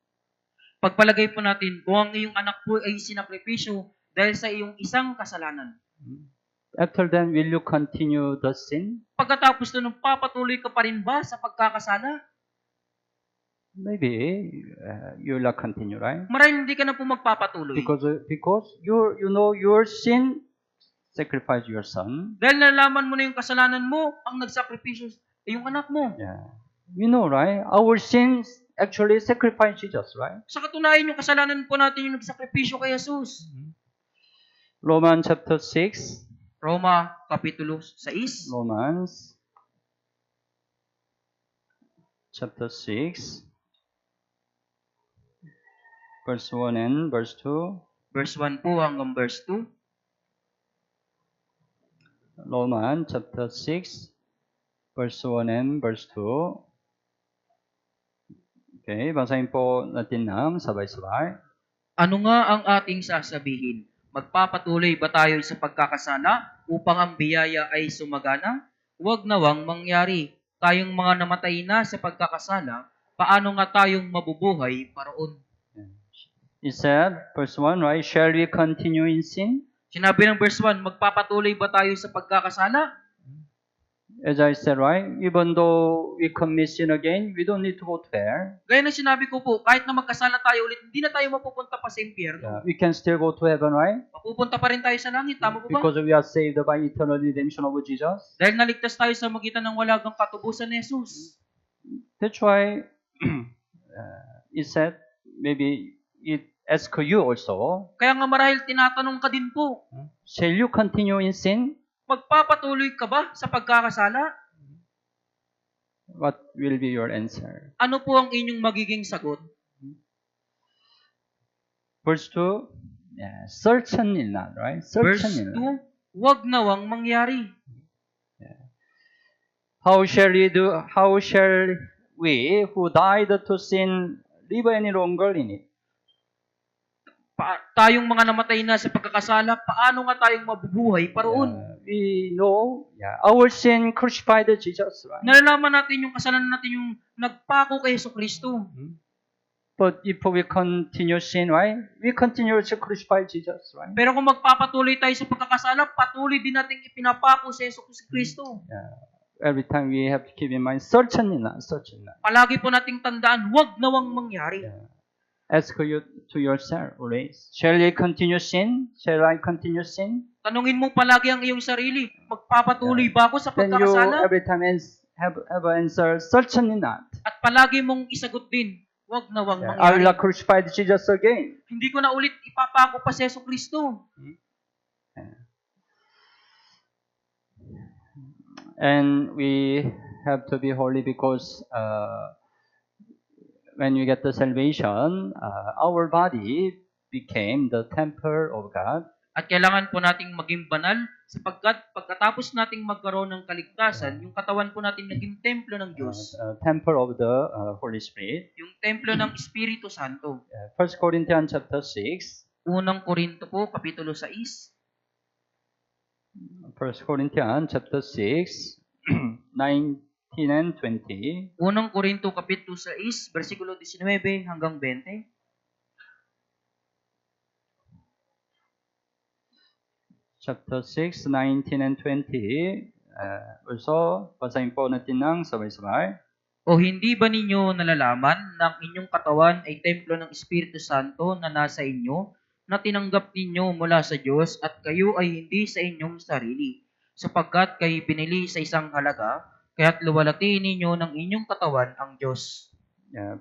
Pagpalagay po natin, kung ang iyong anak po ay sinakripisyo dahil sa iyong isang kasalanan. after then will you continue the sin? Pagkatapos nun, papatuloy ka pa rin ba sa pagkakasala? Maybe you will not continue, right? Marahil hindi ka na po magpapatuloy. Because you know your sin sacrifice your son. Dahil nalaman mo na yung kasalanan mo, ang nagsakripisyo ay yung anak mo. Yeah, we know, right? Our sins actually sacrifice Jesus, right? Sa katunayan, yung kasalanan po natin yung nagsakripisyo kay Jesus. Romans chapter 6. Roma, Kapitulo 6. Romans chapter 6. Verse 1 and verse 2. Verse 1 po hanggang verse 2. Romans chapter 6. Verse 1 and verse 2. Okay, basahin po natin ng sabay-sabay. Ano nga ang ating sasabihin? Magpapatuloy ba tayo sa pagkakasala upang ang biyaya ay sumagana? Huwag nawang mangyari. Tayong mga namatay na sa pagkakasala, paano nga tayong mabubuhay paroon? It said, verse 1, right? Shall we continue in sin? Sinabi ng verse 1, magpapatuloy ba tayo sa pagkakasala? As I said, right? Even though we commit sin again, we don't need to go to hell. Gaya ng sinabi ko po, kahit na magkasala tayo ulit, hindi na tayo mapupunta pa sa impyerno. Yeah, we can still go to heaven, right? Mapupunta pa rin tayo sa langit, tama po ba? Because we are saved by eternal redemption of Jesus. Dahil naligtas tayo sa magitan ng walagang katubusan ni Jesus. That's why it said, maybe it asks you also, Kaya nga marahil tinatanong ka din po, shall you continue in sin? magpapatuloy ka ba sa pagkakasala? What will be your answer? Ano po ang inyong magiging sagot? Verse 2, yeah, certainly not, right? Verse Certainly not. 2, huwag nawang mangyari. How shall we who died to sin live any longer in it? Tayong mga namatay na sa pagkakasala, paano nga tayong mabubuhay paroon? We know, our sin crucified Jesus, right? Nalalaman natin yung kasalanan natin yung nagpako kay Jesucristo. But if we continue sin, right? We continue to crucify Jesus, right? Pero kung magpapatuloy tayo sa pagkakasala, patuloy din natin ipinapako sa Jesucristo. Every time we have to keep in mind, certainly not, certainly not. Palagi po nating tandaan, huwag nawang mangyari. Ask you to yourself always. Shall I continue sin? Shall I continue sin? Tanungin mo palagi ang iyong sarili, magpapatuloy ba ako sa Then you pagkakasala? every time have answer, certainly not. At palagi mong isagot din, huwag nawang I will mangyari. not crucify Jesus again. Hindi ko na ulit ipapako pa si Jesucristo. And we have to be holy because when we get the salvation, our body became the temple of God. At kailangan po nating maging banal sapagkat pagkatapos nating magkaroon ng kaligtasan, yung katawan po natin naging templo ng Diyos. Temple of the Holy Spirit. Yung templo ng Espiritu Santo. 1 Corinthians chapter 6. Unang Korinto po, Kapitulo 6. 1 Corinthians chapter 6, 19 and 20. Unang Korinto, Kapitulo 6, versikulo 19 hanggang 20. Chapter 6, 19 and 20. Also, basahin po natin ng sabay-sabay. O hindi ba ninyo nalalaman na ang inyong katawan ay templo ng Espiritu Santo na nasa inyo, na tinanggap ninyo mula sa Diyos at kayo ay hindi sa inyong sarili, sapagkat kayo binili sa isang halaga, kaya't luwalhatiin ninyo ng inyong katawan ang Diyos.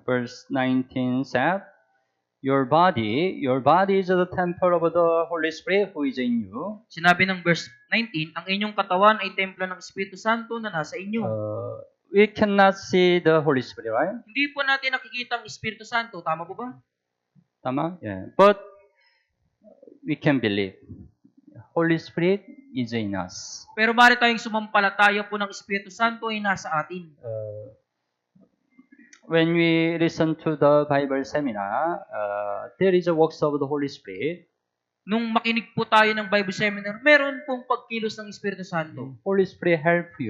Verse 19 said, your body is the temple of the Holy Spirit who is in you. Sinabi ng verse 19, ang inyong katawan ay templo ng Espiritu Santo na nasa inyo. We cannot see the Holy Spirit, right? Hindi po natin nakikita ang Espiritu Santo. Tama po ba? Tama? Yeah. But we can believe. Holy Spirit is in us. Pero maaari tayong sumampalataya po ng Espiritu Santo ay nasa atin. When we listen to the Bible seminar, there is a works of the Holy Spirit. Nung makinig po tayo ng Bible seminar, meron pong pagkilos ng Espiritu Santo. Holy Spirit helps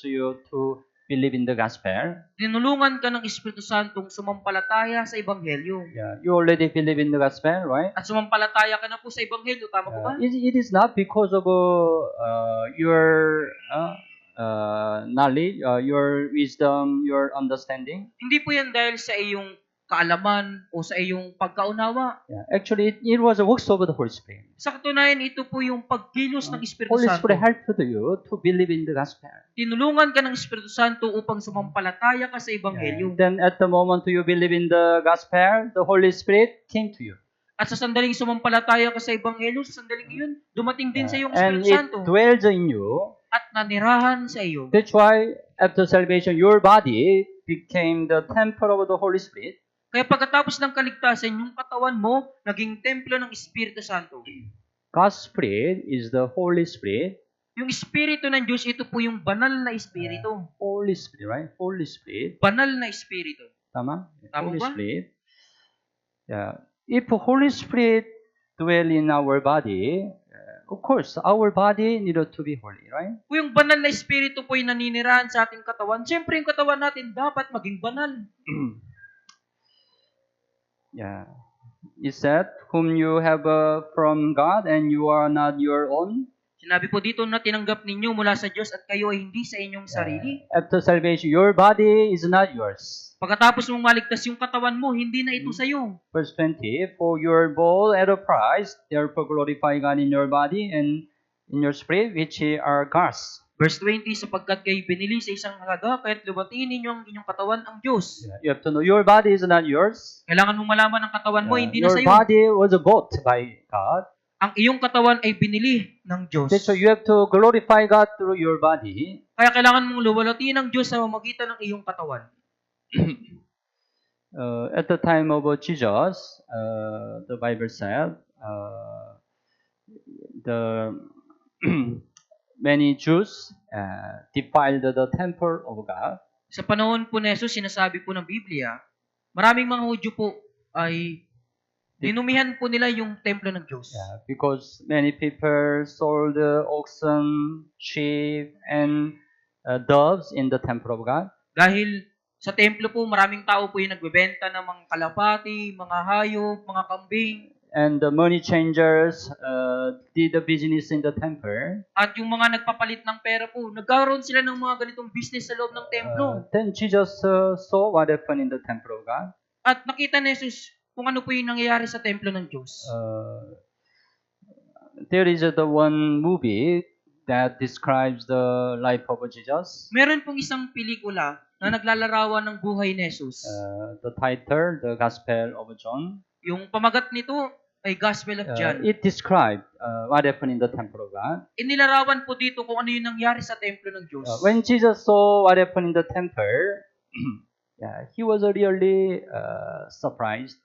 you to believe in the gospel. Tinulungan ka ng Espiritu Santong sumampalataya sa Ebanghelyo. Yeah, you already believe in the gospel, right? At sumampalataya ka na po sa Ebanghelyo. Tama po ba? It is not because of your knowledge, your wisdom, your understanding. Hindi po yan dahil sa iyong kaalaman o sa iyong pagkaunawa. Yeah, actually, it was a works of the Holy Spirit. Sa katunayan, ito po yung pagkilos ng Espiritu Holy Santo. Spirit helped you to believe in the gospel. Tinulungan ka ng Espiritu Santo upang sumampalataya ka sa Ebanghelyo. Then at the moment you believe in the gospel, the Holy Spirit came to you. At sa sandaling sumampalataya ka sa Ebanghelyo, sa sandaling iyon, dumating din sa iyong And Espiritu it Santo dwells in you. at nanirahan sa iyo. That's why after salvation, your body became the temple of the Holy Spirit. Kaya pagkatapos ng kaligtasan, yung katawan mo naging templo ng Espiritu Santo. God's Spirit is the Holy Spirit. Yung Espiritu ng Diyos, ito po yung banal na Espiritu. Holy Spirit, right? Holy Spirit. Banal na Espiritu. Tama? Tama Holy ba? Spirit. Yeah. If Holy Spirit dwell in our body, of course, our body needed to be holy, right? Kung yung banal na Espiritu po yung naninirahan sa ating katawan, siyempre yung katawan natin dapat maging banal. Yeah. It said, whom you have from God and you are not your own. Sinabi po dito na tinanggap ninyo mula sa Diyos at kayo ay hindi sa inyong sarili. After salvation, your body is not yours. Pagkatapos mong maligtas yung katawan mo, hindi na ito sa iyo. Verse 20, for your bought at a price, therefore glorify God in your body and in your spirit, which are God's. Verse 20, sapagkat kayo binili sa isang halaga, kaya't lubatiin ninyo ang inyong katawan ang Diyos. You have to know your body is not yours. Kailangan mong malaman ang katawan mo, hindi na Your sa iyo. body was bought by God. Ang iyong katawan ay binili ng Diyos. That's why you have to glorify God through your body. Kaya kailangan mong luwalhatiin ang Diyos sa pamamagitan ng iyong katawan. At the time of Jesus, the Bible said, the many Jews defiled the temple of God. Sa panahon po ni Jesus, sinasabi po ng Biblia, maraming mga Hudyo po ay dinumihan po nila yung templo ng Diyos. Because many people sold oxen, sheep, and doves in the temple of God. Dahil sa templo po, maraming tao po yung nagbebenta ng mga kalapati, mga hayop, mga kambing. And the money changers did the business in the temple. At yung mga nagpapalit ng pera po, nagkaroon sila ng mga ganitong business sa loob ng templo. Then Jesus saw what happened in the temple of God. At nakita ni Jesus kung ano po yung nangyayari sa templo ng Diyos. There is the one movie that describes the life of Jesus. Meron pong isang pelikula na naglalarawan ng buhay ni Jesus. The title, The Gospel of John. Yung pamagat nito ay Gospel of John. It described what happened in the temple of God. Inilarawan po dito kung ano yung nangyari sa templo ng Diyos. When Jesus saw what happened in the temple, he was really surprised.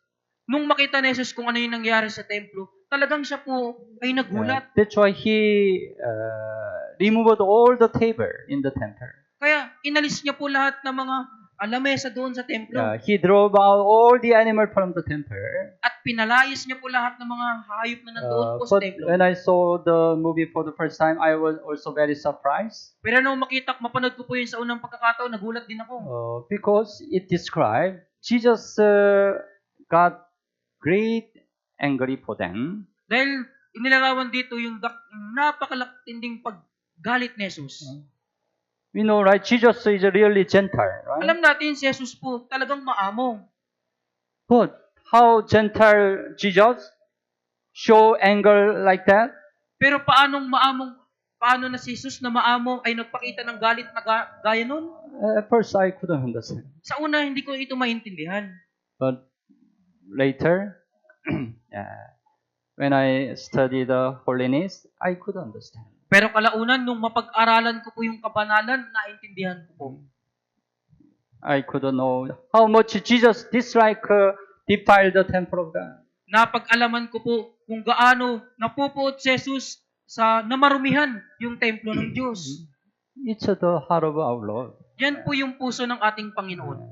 Nung makita ni Jesus kung ano yung nangyari sa templo, talagang siya po ay nagulat. That's why he removed all the table in the temple. Kaya inalis niya po lahat ng mga lamesa doon sa templo. He drove out all the animal from the temple. At pinalayas niya po lahat ng mga hayop na nandoon po sa But templo. when I saw the movie for the first time, I was also very surprised. Pero nung mapanood ko po yun sa unang pagkakataon, nagulat din ako. Because it described Jesus got great angry for them. Dahil inilarawan dito yung napakalakinding paggalit ni Jesus. We know, right? Jesus is really gentle, right? Alam natin, si Jesus po talagang maamo. But how gentle Jesus show anger like that? Pero paano na si Jesus na maamo ay nagpakita ng galit na gaya nun? At first, I couldn't understand. Sa una, hindi ko ito maintindihan. But later, yeah, when I studied holiness, I could understand. Pero kalaunan, nung mapag-aralan ko po yung kabanalan, naintindihan ko po. I could know how much Jesus disliked defile the temple of God. Napag-alaman ko po kung gaano napupuot si Jesus sa namarumihan yung templo ng Diyos. It's the heart of our Lord. Yan po yung puso ng ating Panginoon.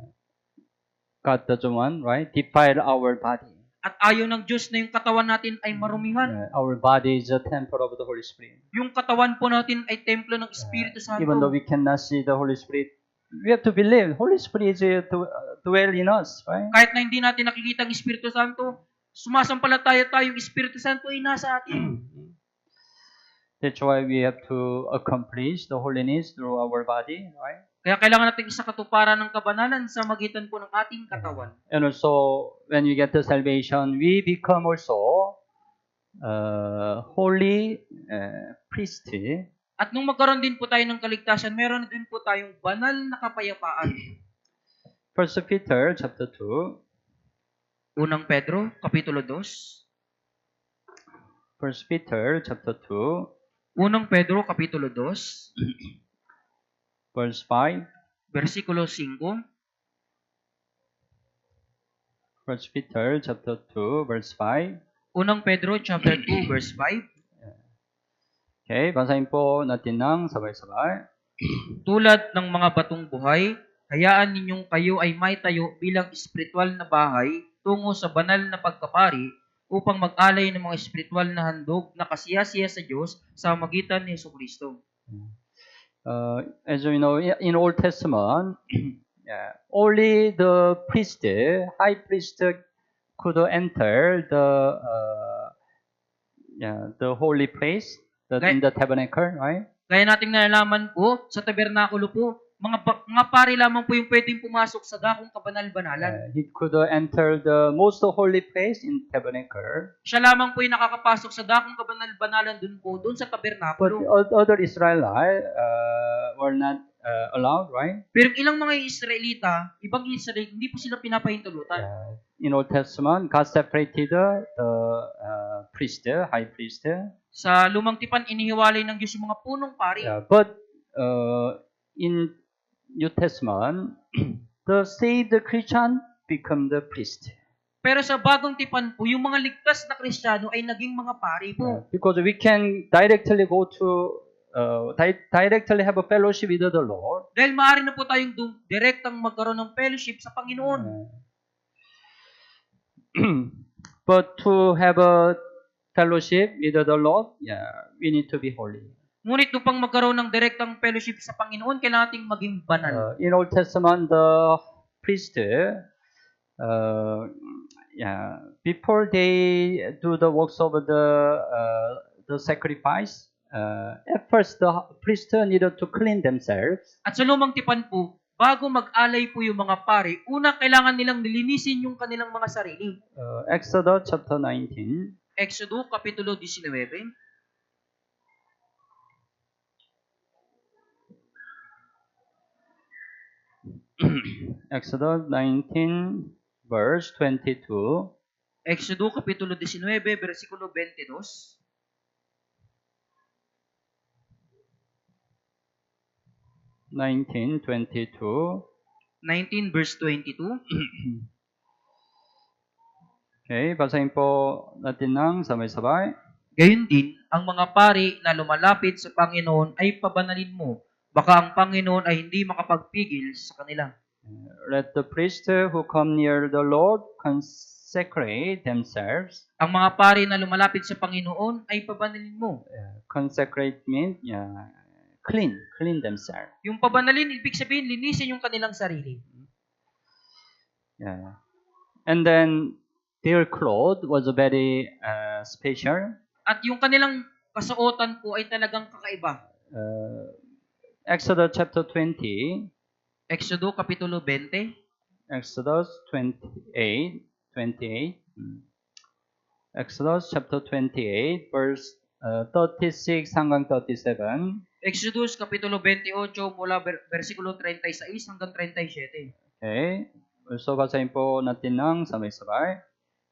God doesn't want, right? Defile our body. At ayaw ng Diyos na yung katawan natin ay marumihan. Our body is a temple of the Holy Spirit. Yung katawan po natin ay templo ng Espiritu Santo. Even though we cannot see the Holy Spirit, we have to believe Holy Spirit is to dwell in us, right? Kahit na hindi natin nakikita ang Espiritu Santo, sumasampalataya tayo, yung Espiritu Santo ay nasa atin. That's why we have to accomplish the holiness through our body, right? Kaya kailangan natin isakatuparan ng kabanalan sa magitan po ng ating katawan. And also, when we get the salvation, we become also holy priest. At nung magkaroon din po tayo ng kaligtasan, meron din po tayong banal na kapayapaan. 1 Peter chapter 2. Unang Pedro, Kapitulo 2. 1 Peter chapter 2, Unang Pedro, Kapitulo 2, verse 5. versikulo 5. 1 Peter chapter 2, verse 5. Unang Pedro, chapter 2, verse 5. Okay, basahin po natin ng sabay-sabay. Tulad ng mga batong buhay, hayaan ninyong kayo ay may tayo bilang espiritual na bahay tungo sa banal na pagkapari upang mag-alay ng mga espiritual na handog na kasiyasiya sa Diyos sa magitan ni Jesucristo. As we know, in Old Testament, only the priest, high priest, could enter the holy place, in the tabernacle, right? Gaya nating nalalaman po, sa tabernakulo po, mga pari lamang po yung pwedeng pumasok sa dakong kabanal-banalan. He could enter the most holy place in tabernacle. Siya lamang po yung nakakapasok sa dakong kabanal-banalan dun sa But tabernakulo. other Israelites were not allowed, right? Pero ilang mga Israelita, ibang Israel, hindi po sila pinapahintulutan. In Old Testament, God separated the priest, high priest. Sa lumang tipan, inihiwalay ng Diyos yung mga punong pari. But in New Testament, the saved Christian become the priest. Pero sa bagong tipan po, yung mga ligtas na Kristiyano ay naging mga pari po. Because we can directly go to directly have a fellowship with the Lord. Dahil maaari na po tayong direktang magkaroon ng fellowship sa Panginoon. But to have a fellowship with the Lord, we need to be holy. Ngunit upang magkaroon ng direktang fellowship sa Panginoon, kailangan nating maging banal. In Old Testament, the priest, before they do the works of the sacrifice, at first the priest needed to clean themselves. At sa lumang tipan po, bago mag-alay po yung mga pari, una kailangan nilang nilinisin yung kanilang mga sarili. Exodus chapter 19. Exodo, Kapitulo 19. Exodus 19, verse 22. Exodo, Kapitulo 19, versikulo 22. 19:22. 19, verse 22. Okay, basahin po natin ng sabay-sabay. Gayun din, ang mga pari na lumalapit sa Panginoon ay pabanalin mo. Baka ang Panginoon ay hindi makapagpigil sa kanila. Let the priests who come near the Lord consecrate themselves. Ang mga pari na lumalapit sa Panginoon ay pabanalin mo. Consecrate means clean themselves. Yung pabanalin, ibig sabihin, linisin yung kanilang sarili. And then their clothes was very special. At yung kanilang kasuotan po ay talagang kakaiba. Exodus chapter 20. Exodo, Kapitulo 20. Exodus 28. Exodus chapter 28, verse 36 hanggang 37. Exodus, Kapitulo 28, mula versikulo 36 hanggang 37. Okay. So, basahin po natin ng sabay-sabay.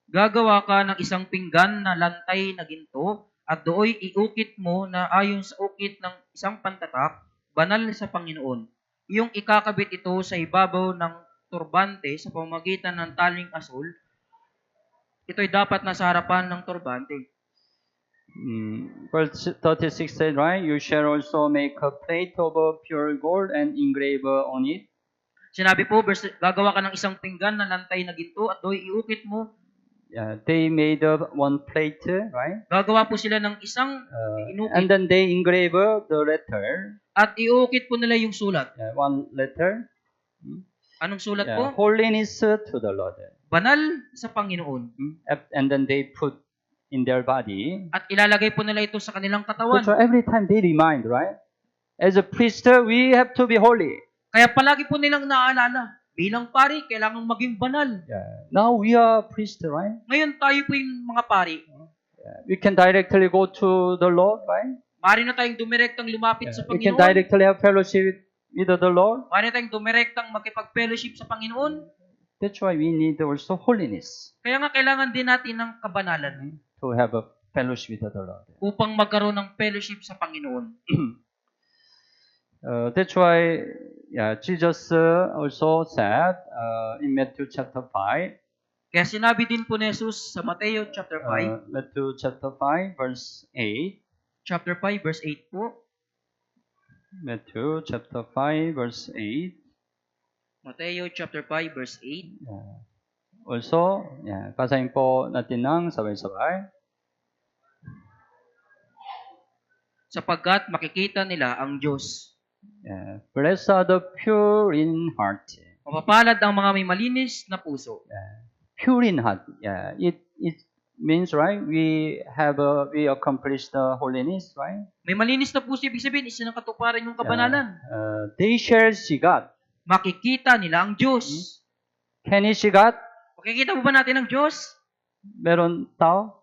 Gagawa ka ng isang pinggan na lantay na ginto at dooy iukit mo na ayon sa ukit ng isang pantatak, banal sa Panginoon. Iyong ikakabit ito sa ibabaw ng turbante sa pamamagitan ng taling asul. Ito'y dapat nasa harapan ng turbante. Verse 36 said, right? You shall also make a plate of pure gold and engrave on it. Sinabi po, gagawa ka ng isang pinggan na lantay na ginto at dooy iukit mo. They made one plate, right? Gagawa po sila ng isang inukit And then they engrave the letter, at iukit po nila yung sulat. one letter. Anong sulat po? Holiness to the Lord. Banal sa Panginoon. And then they put in their body. At ilalagay po nila ito sa kanilang katawan. So every time they remind, right? As a priest, we have to be holy. Kaya palagi po nilang naaalala, bilang pari, kailangan maging banal. Now we are priests, right? Ngayon tayo po yung mga pari. We can directly go to the Lord, right? Mari na tayong dumirektang lumapit sa We can Panginoon. directly have fellowship with the Lord. Mari na tayong dumirektang makipag-fellowship sa Panginoon. That's why we need also holiness Kaya nga kailangan din natin ng kabanalan to have a fellowship with the Lord. upang magkaroon ng fellowship sa Panginoon. That's why Jesus also said in Matthew chapter 5. Kaya sinabi din po ni Jesus sa Mateo chapter 5, Matthew chapter 5 verse 8. chapter 5 verse 8 po. Matthew chapter 5 verse 8. Mateo chapter 5 verse 8. Also, basahin po natin ng sabay-sabay. Sapagkat makikita nila ang Diyos. Blessed are the pure in heart. Mapapalad ang mga may malinis na puso. Pure in heart. It means, right, we accomplished the holiness, right? May malinis na puso, ibig sabihin, isa ng katuparan yung kabanalan. They shall see God. Makikita nila ang Diyos. Can you see God? Makikita mo ba natin ang Diyos? Meron tao?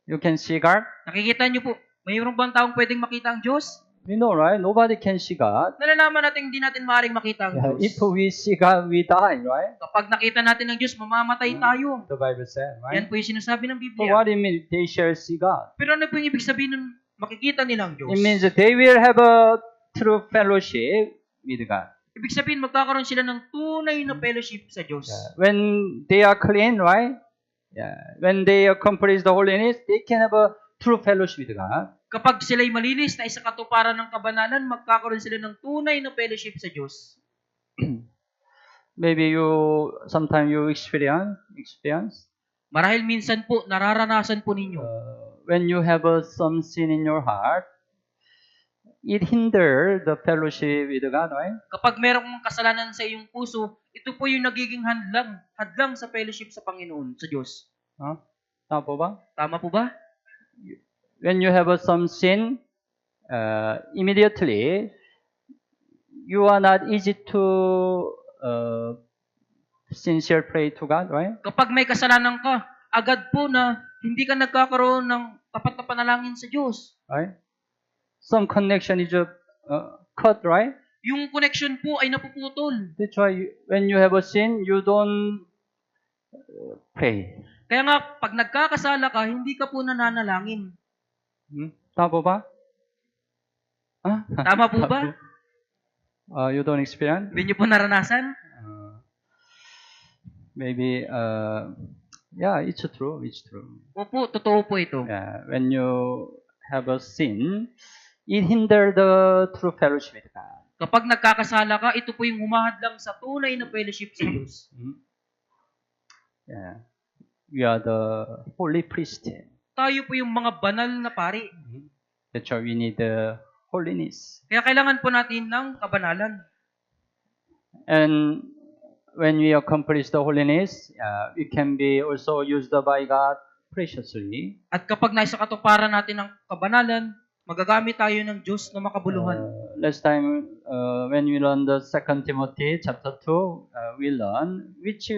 You can see God? Nakikita niyo po, mayroon bang taong pwedeng makita ang Diyos? We know, right? Nobody can see God. Nalalaman natin hindi natin maaaring makita ang If Diyos. we see God, we die, right? Kapag nakita natin ang Diyos, mamamatay tayo. The Bible said, right? Yan po yung sinasabi ng So Biblia. what it means? They shall see God. Pero ano po yung ibig sabihin ng makikita nila ang Diyos? It means that they will have a true fellowship with God. Ibig sabihin, magkakaroon sila ng tunay na fellowship sa Diyos. When they are clean, right? When they accomplish the holiness, they can have a true fellowship with God. Kapag sila'y malinis na isa katuparan ng kabanalan, magkakaroon sila ng tunay na fellowship sa Diyos. Maybe sometimes you experience Marahil minsan po, nararanasan po ninyo. when you have some sin in your heart, it hinder the fellowship with God, right? Kapag merong kasalanan sa iyong puso, ito po yung nagiging hadlang sa fellowship sa Panginoon, sa Diyos. Tama po ba? Tama po ba? When you have some sin, immediately you are not easy to sincere pray to God, right? Kapag may kasalanan ka, agad po na hindi ka nagkakaroon ng tapat na panalangin sa Diyos. Right? Some connection is cut, right? Yung connection po ay napuputol. That's why when you have a sin, you don't pray. Kaya nga, pag nagkakasala ka, hindi ka po nananalangin. Tama po ba? Tama po ba? You don't experience? Hindi niyo po naranasan? Maybe, it's true. It's true. Opo, totoo po ito. When you have a sin, it hinder the true fellowship with God. Kapag nagkakasala ka, ito po yung humahadlang sa tunay na fellowship sa Diyos. We are the holy priest. Tayo po yung mga banal na pari. That's why we need the holiness. Kaya kailangan po natin ng kabanalan. And when we accomplish the holiness, we can be also used by God preciously. At kapag nasa katuparan natin ng kabanalan, magagamit tayo ng Diyos na makabuluhan. Last time, when we learned the 2 Timothy chapter 2, we learned which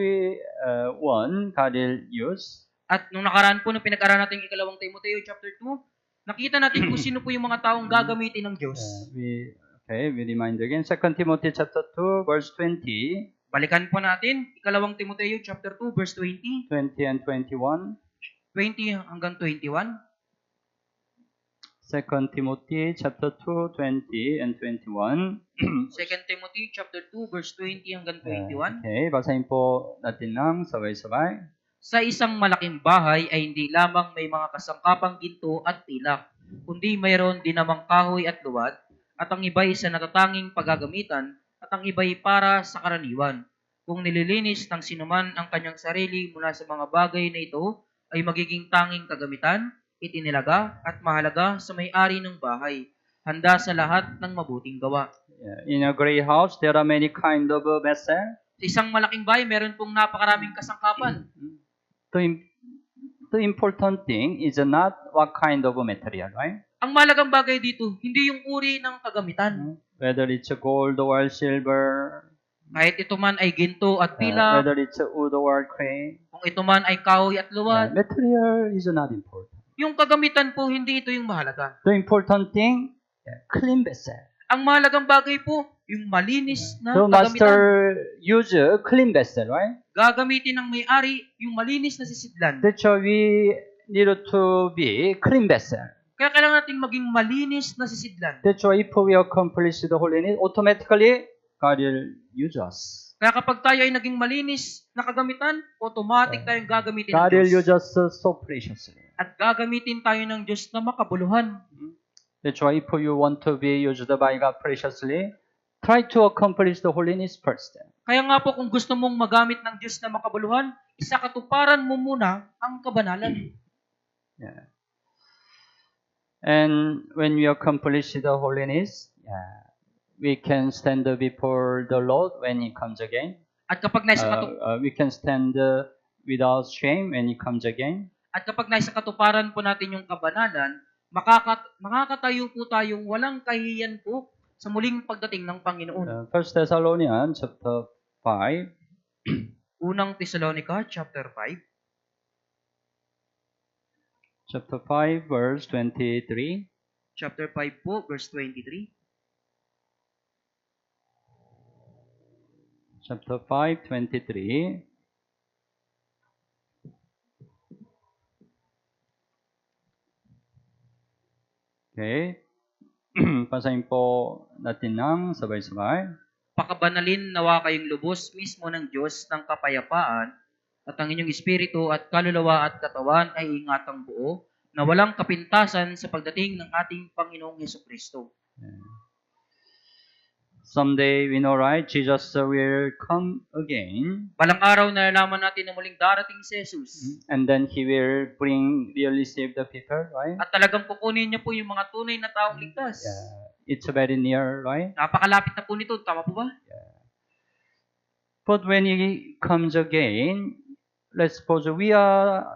one God will use. At nung nakaraan po, nung pinag-aralan natin ikalawang Timoteo chapter 2, nakita natin kung sino po yung mga taong gagamitin ng Diyos. We remind again, 2 Timothy chapter 2, verse 20. Balikan po natin, ikalawang Timoteo chapter 2 verse 20, 20 and 21. 20 hanggang 21. 2 Timothy chapter 2, 20 and 21. 2 Timothy chapter 2 verse 20 hanggang 21. Okay, basahin po natin ng sabay-sabay. Sa isang malaking bahay ay hindi lamang may mga kasangkapang ginto at pilak, kundi mayroon din namang kahoy at luwad, at ang iba'y sa natatanging paggagamitan, at ang iba'y para sa karaniwan. Kung nililinis ng sinuman ang kanyang sarili mula sa mga bagay na ito, ay magiging tanging kagamitan, itinilaga at mahalaga sa may-ari ng bahay, handa sa lahat ng mabuting gawa. In a great house, there are many kind of vessels. Sa isang malaking bahay, meron pong napakaraming kasangkapan. The important thing is not what kind of material, right? Ang mahalagang bagay dito, hindi yung uri ng kagamitan. Whether it's gold or silver, Kahit ito man ay ginto at pilak, whether it's wood or clay, kung ito man ay kahoy at luwad, material is not important. yung kagamitan po, hindi ito yung mahalaga. The important thing, clean vessel. Ang mahalagang bagay po, yung malinis na The kagamitan. master use a clean vessel, right? Gagamitin ng may-ari yung malinis na sisidlan. That's why we need to be clean vessel. Kaya kailangan nating maging malinis na sisidlan. That's why if we accomplish the holiness, automatically God will use us. Kaya kapag tayo ay naging malinis na kagamitan, automatic tayong gagamitin ng God will use Diyos. us so preciously. At gagamitin tayo ng Diyos na makabuluhan. That's why if you want to be used by God preciously, try to accomplish the holiness first. Kaya nga po kung gusto mong magamit ng Diyos na makabuluhan, isakatuparan mo muna ang kabanalan. Yeah. And when we accomplish the holiness, we can stand before the Lord when He comes again. At kapag We can stand without shame when He comes again. At kapag nasa katuparan po natin yung kabanalan, makakatayo po tayong walang kahihiyan po sa muling pagdating ng Panginoon. 1 Thessalonians chapter 5. Unang Tesalonica chapter 5. Chapter 5 verse 23. Chapter 5 po, verse 23. Chapter 5, 23. Okay. Pasahin po natin ng sabay-sabay. Pakabanalin nawa kayong lubos mismo ng Diyos ng kapayapaan, at ang inyong espiritu at kaluluwa at katawan ay ingatang buo, na walang kapintasan sa pagdating ng ating Panginoong Hesukristo. Someday, we know, right? Jesus will come again. Balang araw na nalaman natin na muling darating si Jesus. And then He will really save the people, right? At talagang kukunin niya po yung mga tunay na taong ligtas. It's very near, right? Napakalapit na po nito. Tama po ba? But when He comes again, let's suppose we are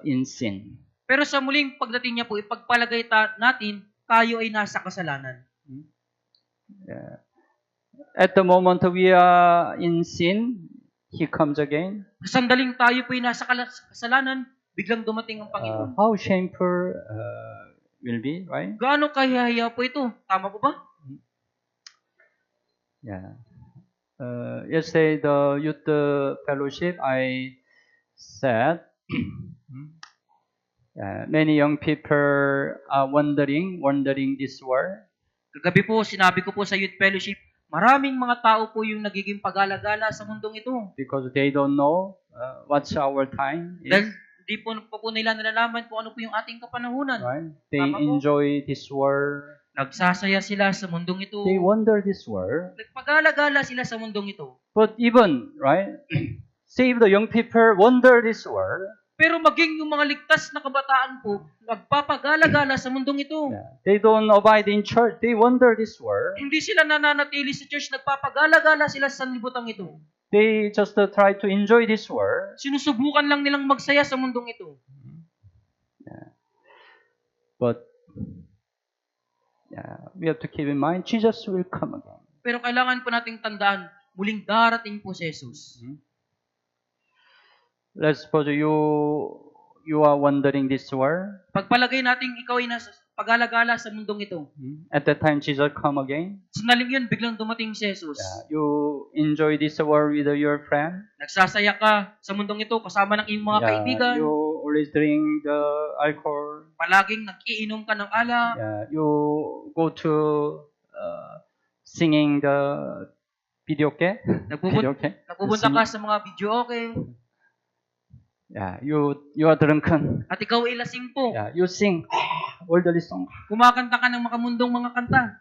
in sin. Pero sa muling pagdating niya po, ipagpalagay natin, tayo ay nasa kasalanan. At the moment we are in sin, He comes again. Sa sandaling tayo po ay nasa kasalanan, biglang dumating ang Panginoon. How shameful will be, right? Gaano kahihiya po ito? Tama po ba? Yeah. Yesterday, the youth fellowship, I said, many young people are wandering this world. Kagabi po, sinabi ko po sa youth fellowship, maraming mga tao po yung nagiging pag-alagala sa mundong ito. Because they don't know what's our time is, Dahil di po nila nalalaman kung ano po yung ating kapanahunan. right? They Tama po. enjoy this world. Nagsasaya sila sa mundong ito. They wander this world. Nagpag-alagala sila sa mundong ito. But even, right, save the young people wander this world. Pero maging yung mga ligtas na kabataan po, nagpapag-alagala sa mundong ito. They don't abide in church. They wander this world. Hindi sila nananatili sa church, nagpapag-alagala sila sa sanlibutan ito. They just try to enjoy this world. Sinusubukan lang nilang magsaya sa mundong ito. But we have to keep in mind, Jesus will come again. Pero kailangan po nating tandaan, muling darating po si Jesus. Let's suppose you are wandering this world. Pagpalagay natin ikaw ay pag-alagala sa mundong ito. At that time, Jesus come again. Sandaling yun, biglang dumating si Jesus. You enjoy this world with your friend. Nagsasaya ka sa mundong ito kasama ng iyong mga kaibigan. You always drink the alcohol. Palaging nag-iinom ka ng alak. You go to singing the video game. Nagpupunta ka sa mga video okay. You are drunken. At ikaw ay lasing po. You sing worldly song. Kumakanta ka ng makamundong mga kanta.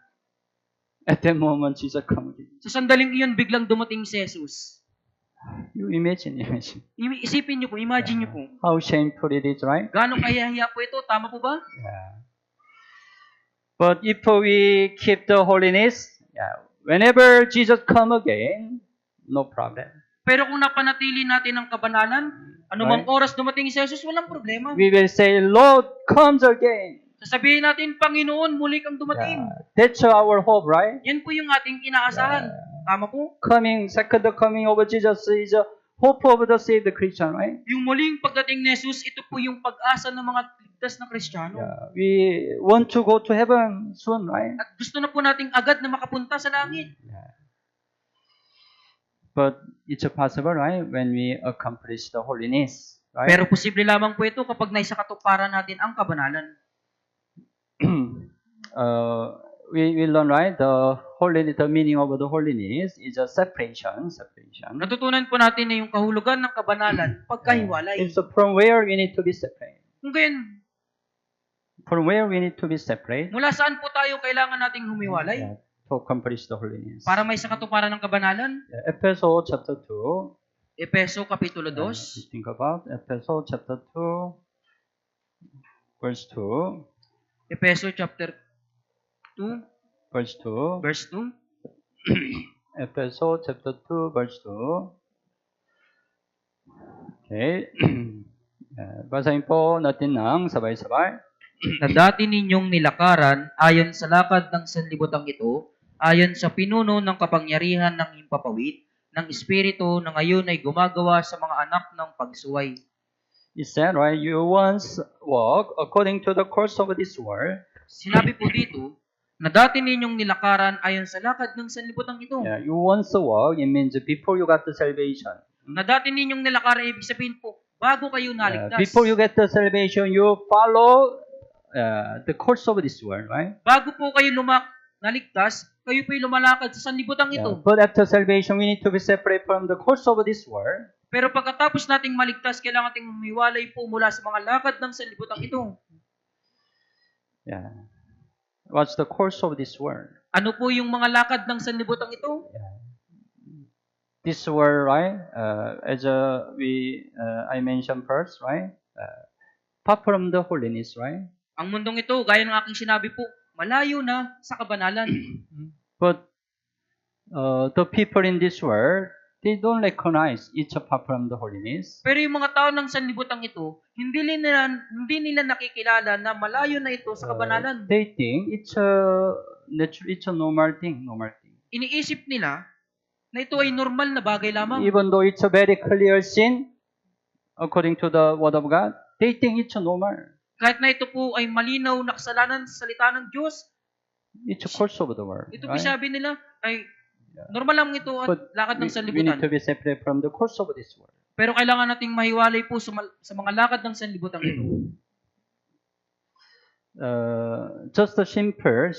At that moment, Jesus come again. Sa sandaling iyon, biglang dumating si Jesus. You imagine. Isipin niyo po, imagine niyo po. How shameful it is, right? Gaano kahihiya po ito? Tama po ba? But if we keep the holiness, whenever Jesus come again, no problem. Pero kung napanatili natin ang kabanalan, anumang oras dumating si Jesus, walang problema. We will say, Lord comes again. Sasabihin natin, Panginoon, muli kang dumating. That's our hope, right? Yan po yung ating inaasahan. Tama po? Second coming of Jesus is a hope of the saved Christian, right? Yung muling pagdating ni Jesus, ito po yung pag-asa ng mga ligtas na Kristiyano. We want to go to heaven soon, right? At gusto na po nating agad na makapunta sa langit. But it's possible, right? When we accomplish the holiness, right? Pero posible lamang po ito kapag naisa katuparan natin ang kabanalan. We learn, right? The meaning of the holiness is a separation. Natutunan po natin na yung kahulugan ng kabanalan, pagkahiwalay. It's from where we need to be separate. Kung gayon, from where we need to be separate. Mula saan po tayo kailangan nating humiwalay? To accomplish the holiness. Para may sa katuparan ng kabanalan. Efeso chapter 2. Efeso kapitulo 2. Think about Efeso chapter 2, verse 2. Efeso chapter 2, verse 2. Verse 2. Efeso chapter 2, verse 2. Okay. Basahin po natin ng sabay-sabay. Na dati ninyong nilakaran ayon sa lakad ng sanlibutan ito, ayon sa pinuno ng kapangyarihan ng himpapawid, ng Espiritu na ngayon ay gumagawa sa mga anak ng pagsuway. It said, right, you once walk according to the course of this world. Sinabi po dito, na dati ninyong nilakaran ayon sa lakad ng sanlibutan ito. You once walk, it means before you got the salvation. Na dati ninyong nilakaran, ibig sabihin po, bago kayo naligtas. Before you get the salvation, you follow the course of this world, right? Bago po kayo naligtas, kayo po'y lumalakad sa sanlibutan ito. But after salvation, we need to be separate from the course of this world. Pero pagkatapos nating maligtas, kailangan nating humiwalay po mula sa mga lakad ng sanlibutan ito. What's the course of this world? Ano po yung mga lakad ng sanlibutan ito? This world, right? As I mentioned first, right? Apart from the holiness, right? Ang mundong ito, gaya ng aking sinabi po, malayo na sa kabanalan. But the people in this world, they don't recognize it's apart from the holiness. Pero yung mga tao ng sanlibutan ito, hindi nila nakikilala na malayo na ito sa kabanalan. They think it's a normal thing. Iniisip nila na ito ay normal na bagay lamang. Even though it's a very clear sin, according to the Word of God, they think it's normal. Kahit na ito po ay malinaw na kasalanan sa salita ng Diyos, it's a course of the world. Ito po sabi nila ay normal lang ito at lakad ng We sanlibutan. need to be separate from the course of this world. Pero kailangan nating mahiwalay po sa mga lakad ng sanlibutan ito. Just a simple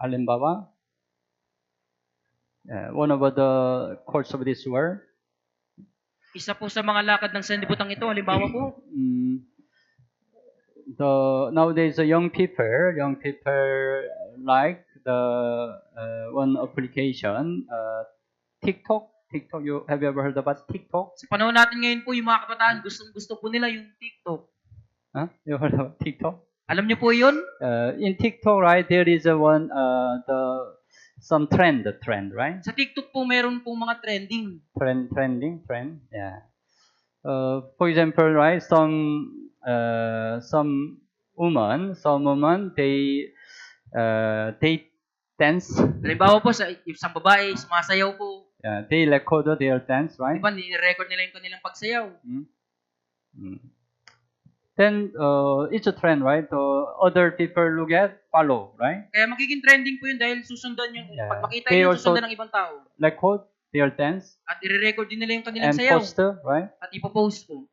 halimbawa, one of the course of this world. Isa po sa mga lakad ng sanlibutan ito, halimbawa po, nowadays the young people like the one application, TikTok. Have you ever heard about TikTok? Sa panahon natin ngayon po, yung mga kabataan, gusto po nila yung TikTok. You heard about TikTok? Alam niyo po yun? In TikTok, right, there is some trend, right? Sa TikTok po, meron pong mga trending. Trend. Yeah. For example, right, some woman, they dance. Halimbawa po, sa isang babae, sumasayaw po. They record their dance, right? Diba, ni-record nila yung kanilang pagsayaw. then it's a trend, right? Other people look at, follow, right? Kaya magiging trending po yun dahil susundan yung, Yeah. pag makita They yun, also- susundan ng ibang tao. Record their dance At i-record din nila yung kanilang and sayaw. post, right? At ipopost po.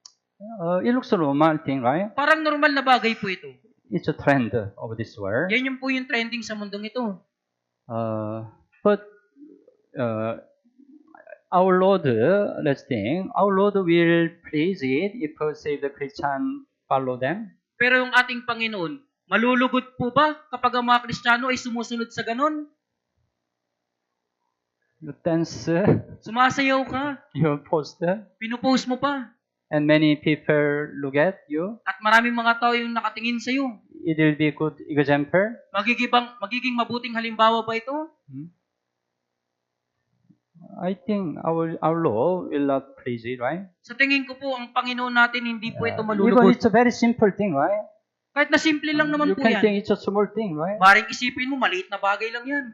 It looks a normal thing, right? Parang normal na bagay po ito. It's a trend of this world. Yan yung po yung trending sa mundong ito. But our Lord, let's think, our Lord will praise it if say the Christian follow them. Pero yung ating Panginoon, malulugod po ba kapag ang mga Kristiyano ay sumusunod sa ganon? You dance, Sumasayaw ka, you post, pinupost mo pa, and many people look at you. at maraming mga tao yung nakatingin sa iyo. It will be a good example. Magiging mabuting halimbawa ba ito? I think our Lord will not praise it, right? Sa tingin ko po, ang Panginoon natin hindi po ito Even malulugod. it's a very simple thing, right? Kahit na simple lang naman You po can yan. think it's a small thing, right? Maring isipin mo, maliit na bagay lang yan.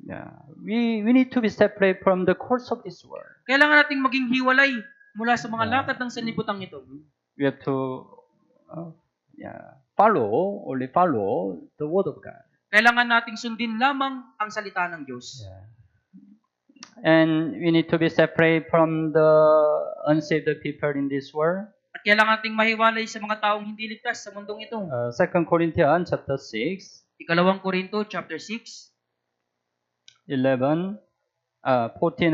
Yeah. We need to be separate from the course of this world. Kailangan nating maging hiwalay mula sa mga lakad ng sanlibutan ito. We have to only follow the word of God. Kailangan nating sundin lamang ang salita ng Diyos. Yeah. And we need to be separate from the unsaved people in this world. At kailangan nating mahiwalay sa mga taong hindi ligtas sa mundong ito. 2 Corinthians chapter 6, Ikalawang Korinto, chapter 6, 14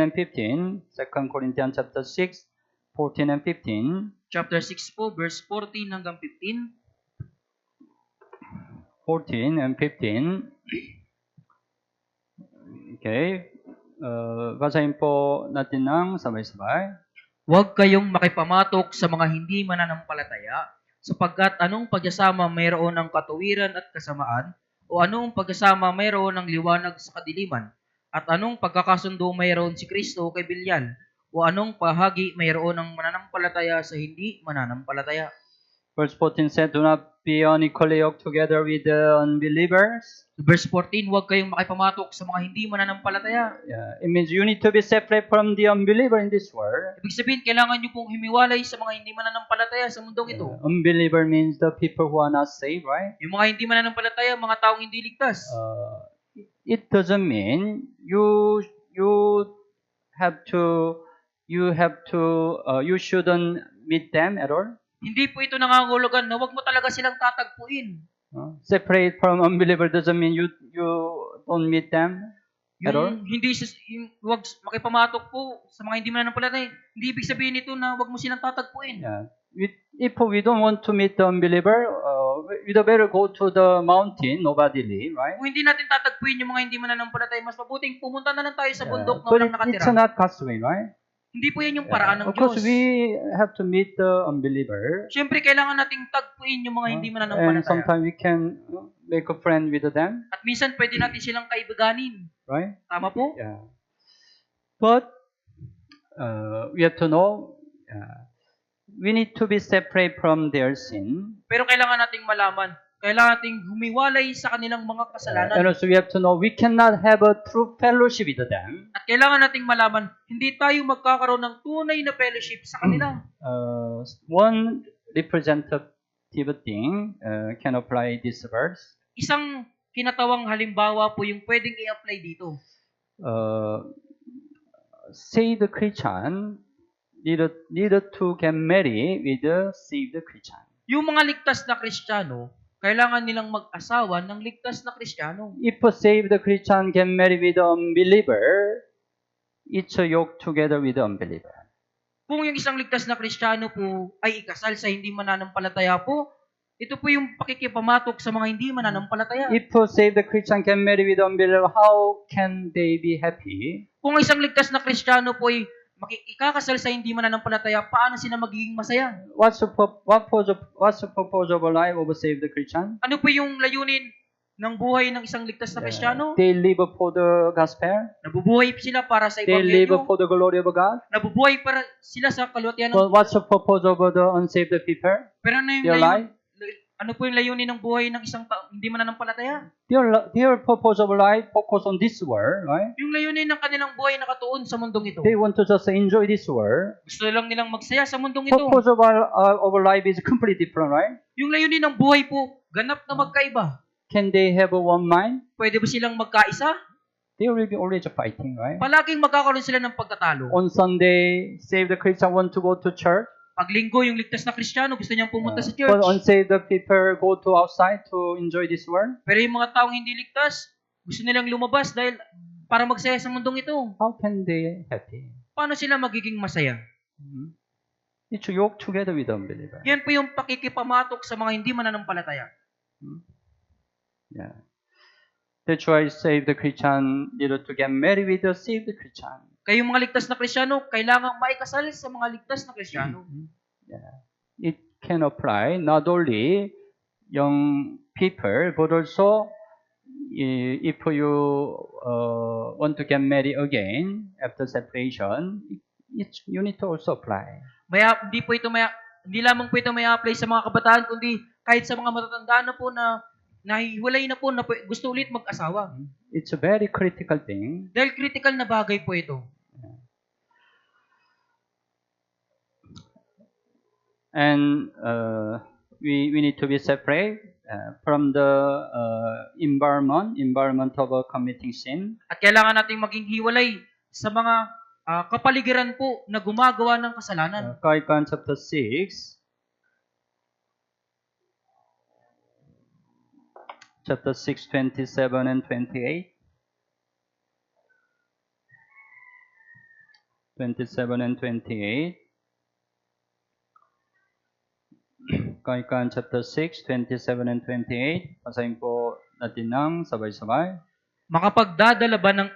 and 15. 2 Corinthians chapter 6, 14 and 15. chapter 6 po, verse 14 hanggang 15. 14 and 15. Okay. Basahin po natin ng sabay-sabay. Huwag kayong makipamatok sa mga hindi mananampalataya, sapagkat anong pagsasama mayroon ng katuwiran at kasamaan, o anong pagsasama mayroon ng liwanag sa kadiliman, at anong pagkakasundo mayroon si Kristo kay Bilyan, o anong pahagi mayroon ng mananampalataya sa hindi mananampalataya. Verse 14 said, do not be unequally yoked together with the unbelievers. Verse 14, huwag kayong makipamatok sa mga hindi mananampalataya. Yeah, it means you need to be separate from the unbeliever in this world. Ibig sabihin, kailangan nyo pong humiwalay sa mga hindi mananampalataya sa mundong ito. Unbeliever means the people who are not saved, right? Yung mga hindi mananampalataya, mga taong hindi ligtas. It doesn't mean you shouldn't meet them at all. Hindi po ito nangangahulugan na huwag mo talaga silang tatagpuin. Separate from unbeliever doesn't mean you don't meet them at all. Huwag makipamatok po sa mga hindi mananampalataya. Hindi ibig sabihin nito na huwag mo silang tatagpuin. Yeah. If we don't want to meet the unbeliever, we better go to the mountain, nobody live, right? Kung hindi natin tatagpuin yung mga hindi mananampalataya, mas mabuting pumunta na lang tayo sa bundok na But walang it's nakatira. not God's way, right? Hindi po yan yung paraan ng Of course, Diyos. we have to meet the unbeliever. Siyempre, kailangan nating tagpuin yung mga hindi And mananampalataya. sometimes we can make a friend with them, At minsan, pwede natin silang kaibiganin. right? Tama po? Yeah. But we have to know we need to be separate from their sin. Pero kailangan nating malaman, kailangan nating humiwalay sa kanilang mga kasalanan. And also we have to know we cannot have a true fellowship with them. At kailangan nating malaman, hindi tayo magkakaroon ng tunay na fellowship sa kanila. One representative thing can apply this verse. Isang kinatawang halimbawa po yung pwedeng i-apply dito. Say the Christian neither to get married with a saved Christian. Yung mga ligtas na Kristiyano, kailangan nilang mag-asawa ng ligtas na Kristiyano. If a saved Christian get married with an unbeliever, it's a yoke together with the unbeliever. Kung yung isang ligtas na Kristiyano po ay ikasal sa hindi mananampalataya po, ito po yung pakikipamatok sa mga hindi mananampalataya. If a saved Christian get married with an unbeliever, how can they be happy? Kung isang ligtas na Kristiyano po ay ikakasal sa hindi mananampalataya, paano sila magiging masaya? What's the purpose of a life of a saved Christian? Ano po yung layunin ng buhay ng isang ligtas na Kristiyano? They live for the gospel. Nabubuhay sila para sa They live Ebanghelyo. for the glory of God. Nabubuhay para sila sa kalwatian ng But what's the purpose of the unsaved people? Pero ano yung Their life? Ano po yung layunin ng buhay ng isang tao hindi mananampalataya? Their purpose of life focus on this world, right? Yung layunin ng kanilang buhay nakatuon sa mundong ito. They want to just enjoy this world. Gusto lang nilang magsaya sa mundong ito. Purpose of our life is completely different, right? Yung layunin ng buhay po, ganap na magkaiba. Can they have a one mind? Pwede ba silang magkaisa? They will be always fighting, right? Palaging magkakaroon sila ng pagtatalo. On Sunday, saved Christian want to go to church. Pag linggo, yung ligtas na Kristiyano gusto niyang pumunta sa But church. unsaved people go to outside to enjoy this world. Pero yung mga taong hindi ligtas, gusto nilang lumabas dahil para magsaya sa mundong ito. How can they happy? Paano sila magiging masaya? It's yoked together with unbeliever. Yan po yung pakikipamatok sa mga hindi mananampalataya. Yeah. That's why saved Christian need to get married with a saved Christian. Kaya yung mga ligtas na Kristiyano, kailangang maikasal sa mga ligtas na Kristiyano. Yeah. It can apply not only young people, but also if you want to get married again after separation, you need to also apply. Hindi lamang po ito may apply sa mga kabataan, kundi kahit sa mga matatanda na po na nahiwalay na po na gusto ulit mag-asawa. It's a very critical thing. Dahil critical na bagay po ito. And we need to be separate from the environment of committing sin. At kailangan nating maging hiwalay sa mga kapaligiran po na gumagawa ng kasalanan. Galatians chapter 6, chapter 6, 27 and 28. 27 and 28. Galatians chapter 6, 27 and 28. Basahin po natin ng sabay-sabay. Makapagdadala ba ng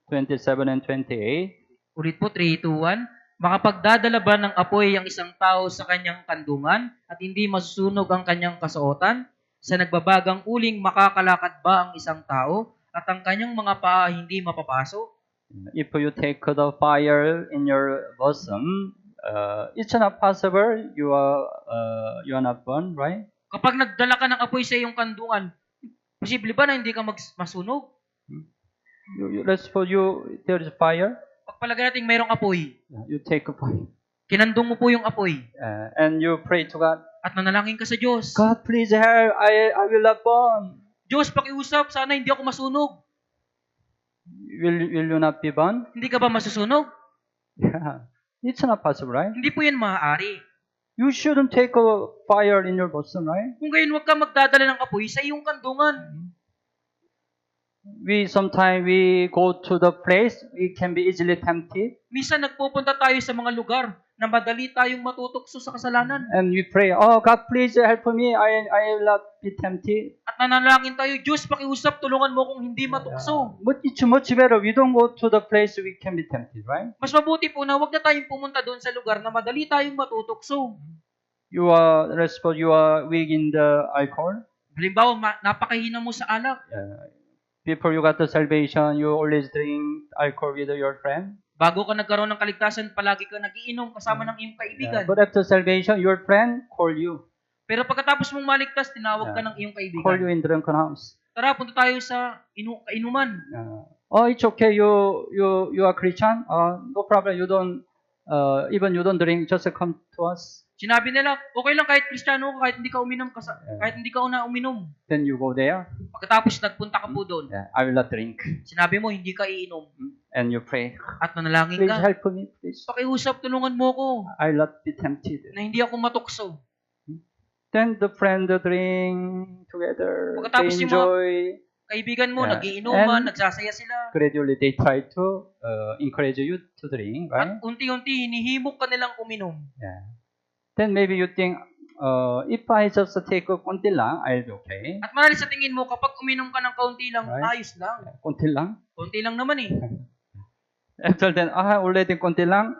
27 and 28. Ulit po, 3, 2, 1. Makapagdadala ba ng apoy ang isang tao sa kanyang kandungan at hindi masusunog ang kanyang kasuotan? Sa nagbabagang uling, makakalakad ba ang isang tao at ang kanyang mga paa hindi mapapaso? If you take the fire in your bosom, it's not possible. You are not burned, right? Kapag nagdala ka ng apoy sa iyong kandungan, posible ba na hindi ka masunog? Let's suppose there is fire. Pagpalagay natin mayroong apoy. You take a fire. Kinandong mo po yung apoy. And you pray to God. At nanalangin ka sa Diyos. God, please help. I will not burn. Diyos, pakiusap. Sana hindi ako masunog. Will you not be burned? Hindi ka ba masusunog? Yeah. It's not possible, right? Hindi po yan maaari. You shouldn't take a fire in your bosom, right? Kung gayon, huwag ka magdadala ng apoy sa iyong kandungan. Sometimes we go to the place, we can be easily tempted. Minsan nagpupunta tayo sa mga lugar na madali tayong matutokso sa kasalanan. And we pray, oh God, please help me. I will not be tempted. At nanalangin tayo, Diyos, pakiusap, tulungan mo kung hindi matukso. But it's much better. We don't go to the place we can be tempted, right? Mas mabuti po na huwag na tayong pumunta doon sa lugar na madali tayong matutokso. You are weak in the alcohol. Halimbawa, napakahina mo sa alak. Before you got the salvation, you always drink alcohol with your friend. Bago ka nagkaroon ng kaligtasan, palagi ka nagiinom kasama ng iyong kaibigan. But after salvation, your friend call you. Pero pagkatapos mong maligtas, tinawag ka ng iyong kaibigan. Call you in drunken house. Tara, punta tayo sa kainuman. Oh, it's okay. You are Christian. No problem. You don't drink. Just come to us. Sinabi nila, okay lang kahit Kristiyano ka, kahit hindi ka uminom, kahit hindi ka uminom. Then you go there. Pagkatapos nagpunta ka po doon. I will not drink. Sinabi mo, hindi ka iinom. And you pray. At nanalangin Please ka. help me, please. Pakiusap, tulungan mo ko. I will not be tempted. Na hindi ako matukso. Then the friend drink together. Pagkatapos They yung mga enjoy. kaibigan mo, nagiinuman, nagsasaya sila. Gradually, they try to encourage you to drink, right? At unti-unti, hinihimok ka nilang uminom. Yeah. Then maybe you think, if I just take a konti lang, I'll be okay. At marahil sa tingin mo, kapag uminom ka ng kaunti lang, Right. ayos lang. Konti lang. Kaunti lang naman eh. After then, already konti lang.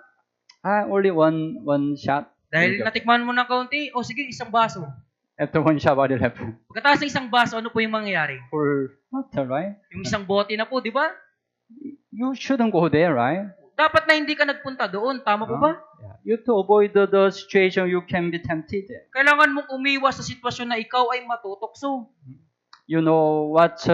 Only one shot. Dahil natikman mo ng kaunti, o sige, isang baso. After one shot, what will happen? Pagkatapos ng isang baso, ano po yung mangyayari? Full water, right? Yung isang bote na po, di ba? You shouldn't go there, right? dapat na hindi ka nagpunta doon. Tama po ba? Yeah. You to avoid the situation you can be tempted. Kailangan mong umiwas sa sitwasyon na ikaw ay matutokso. You know what's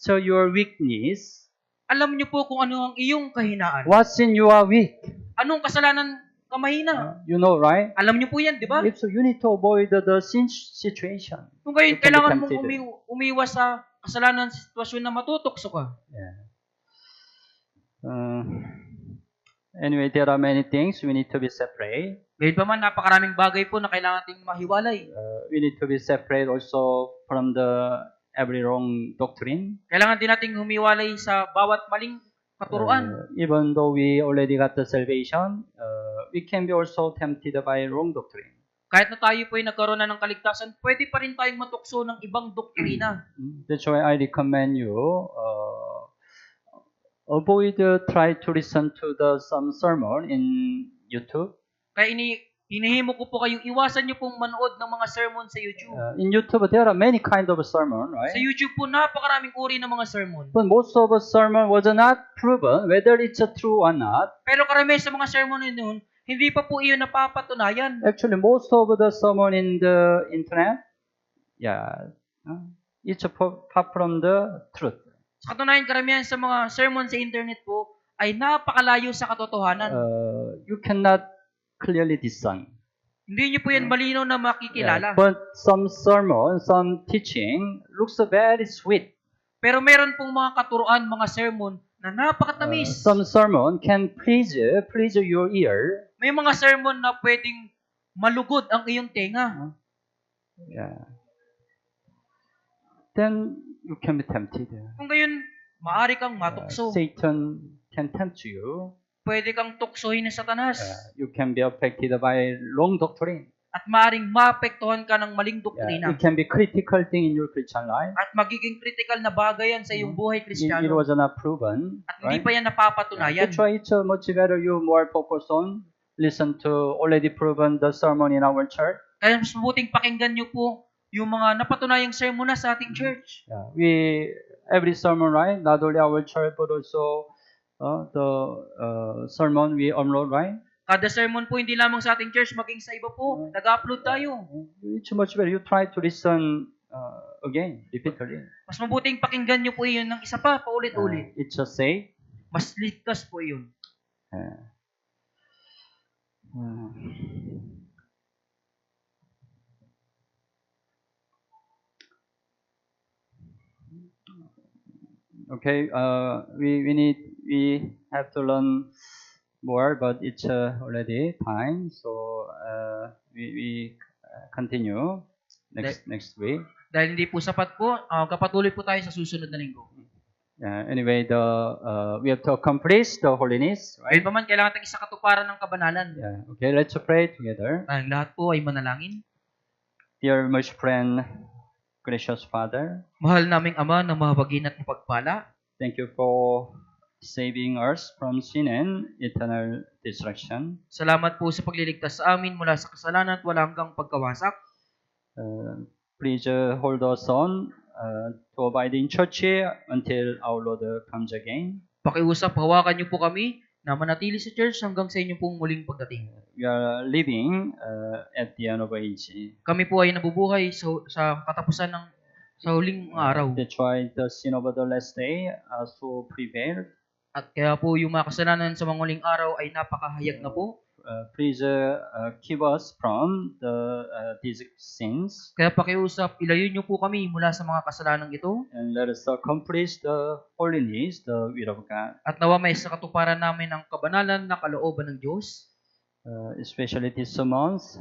your weakness? Alam niyo po kung ano ang iyong kahinaan. What's in your weak? Anong kasalanan ka mahina? You know, right? Alam niyo po yan, di ba? If so, you need to avoid the sin situation. Kung gayon, You can be kailangan mong tempted. umiwas sa kasalanan sa sitwasyon na matutokso ka. Yeah. Anyway, there are many things we need to be separate. Gayon pa man, napakaraming bagay po na kailangan nating mahiwalay. We need to be separate also from the every wrong doctrine. Kailangan din nating humiwalay sa bawat maling katuruan. Even though we already got the salvation, we can be also tempted by wrong doctrine. Kahit na tayo po ay nagkaroon na ng kaligtasan, pwede pa rin tayong matukso ng ibang doktrina. That's why I recommend you avoid try to listen to some sermon in YouTube. Kaya hinihimo ko po kayong iwasan niyo pong manood ng mga sermon sa YouTube. In YouTube, there are many kind of sermon, right? Sa YouTube po, napakaraming uri ng mga sermon. But most of the sermon was not proven whether it's true or not. Pero karamihan sa mga sermon noon, hindi pa po iyon napapatunayan. Actually, most of the sermon in the internet, it's far from the truth. Sa katunayan, karamihan sa mga sermon sa internet po ay napakalayo sa katotohanan. You cannot clearly discern. Hindi niyo po yan malinaw na makikilala. But some sermon, some teaching looks very sweet. Pero meron pong mga katuruan, mga sermon na napakatamis. Some sermon can please your ear. May mga sermon na pwedeng malugod ang iyong tenga. Yeah. Then you can be tempted. Kung gayon, maaari kang matukso. Satan can tempt you. Pwede kang tuksohin ng Satanas. You can be affected by wrong doctrine. At maaring maapektuhan ka ng maling It doktrina. can be critical thing in your Christian life. At magiging critical na bagay yan sa iyong buhay It Kristiyano. was not proven. At hindi Right? pa yan napapatunayan. That's why it's much better you more focus on listen to already proven the sermon in our church. Kaya mas mabuting pakinggan niyo po yung mga napatunayang sermon na sa ating church. Every sermon, right? Not only our church, but also the sermon we upload, right? Kada sermon po, hindi lamang sa ating church, maging sa iba po, nag-upload tayo. It's much better you try to listen again, repeatedly. Mas mabuting pakinggan niyo po iyon ng isa pa, paulit-ulit. It's a say. Mas ligtas po iyon. Okay, we have to learn more, but it's already time, so we continue next week. Dahil hindi po sapat po, kapatuloy po tayo sa susunod na linggo. Anyway, we have to accomplish the holiness, right? Ayun pa man, kailangan tayong isa katuparan ng kabanalan. Okay, let's pray together. Ang lahat po ay manalangin. Dear most friend, gracious Father, Mahal naming Ama na mahabagin at mapagpala, thank you for saving us from sin and eternal destruction. salamat po sa pagliligtas sa amin mula sa kasalanan at wala hanggang pagkawasak. Please hold us on to abide in church until our Lord comes again. Pakiusap, hawakan niyo po kami na manatili sa church hanggang sa inyo pong muling pagdating. We are living at the end of age. Kami po ay nabubuhay sa katapusan ng sa huling araw. That's why the sin of the last day so prevailed. At kaya po yung mga kasalanan sa mga huling araw ay napakahayag na po. Please keep us from these sins Kaya pakiusap, ilayo niyo po kami mula sa mga kasalanan ito. and let us accomplish the holiness, the will of God. At nawa may sa katuparan namin ang kabanalan na kalooban ng Diyos. Especially this month,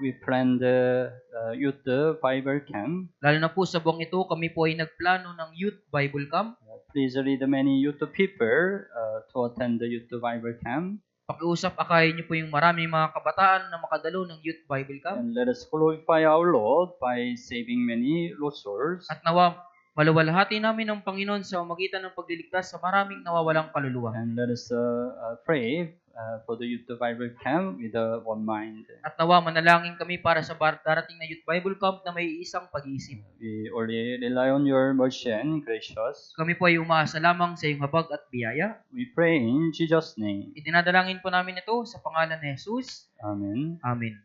we plan the youth Bible camp. Lalo na po sa buwang ito, kami po ay nagplano ng Youth Bible Camp. Please lead many youth people to attend the youth Bible camp. Pakiusap, akayin niyo po yung maraming mga kabataan na makadalo ng Youth Bible Camp. And let us glorify our Lord by saving many lost souls. At nawa, maluwalhati namin ang Panginoon sa magitan ng pagliligtas sa maraming nawawalang kaluluwa. And let us pray for the Youth Bible Camp with one mind. At nawa manalangin kami para sa darating na Youth Bible Camp na may isang pag-iisip. We only rely on your mercy and gracious. Kami po ay umaasa lamang sa iyong habag at biyaya. We pray in Jesus' name. Idinadalangin po namin ito sa pangalan ni Jesus. Amen. Amen.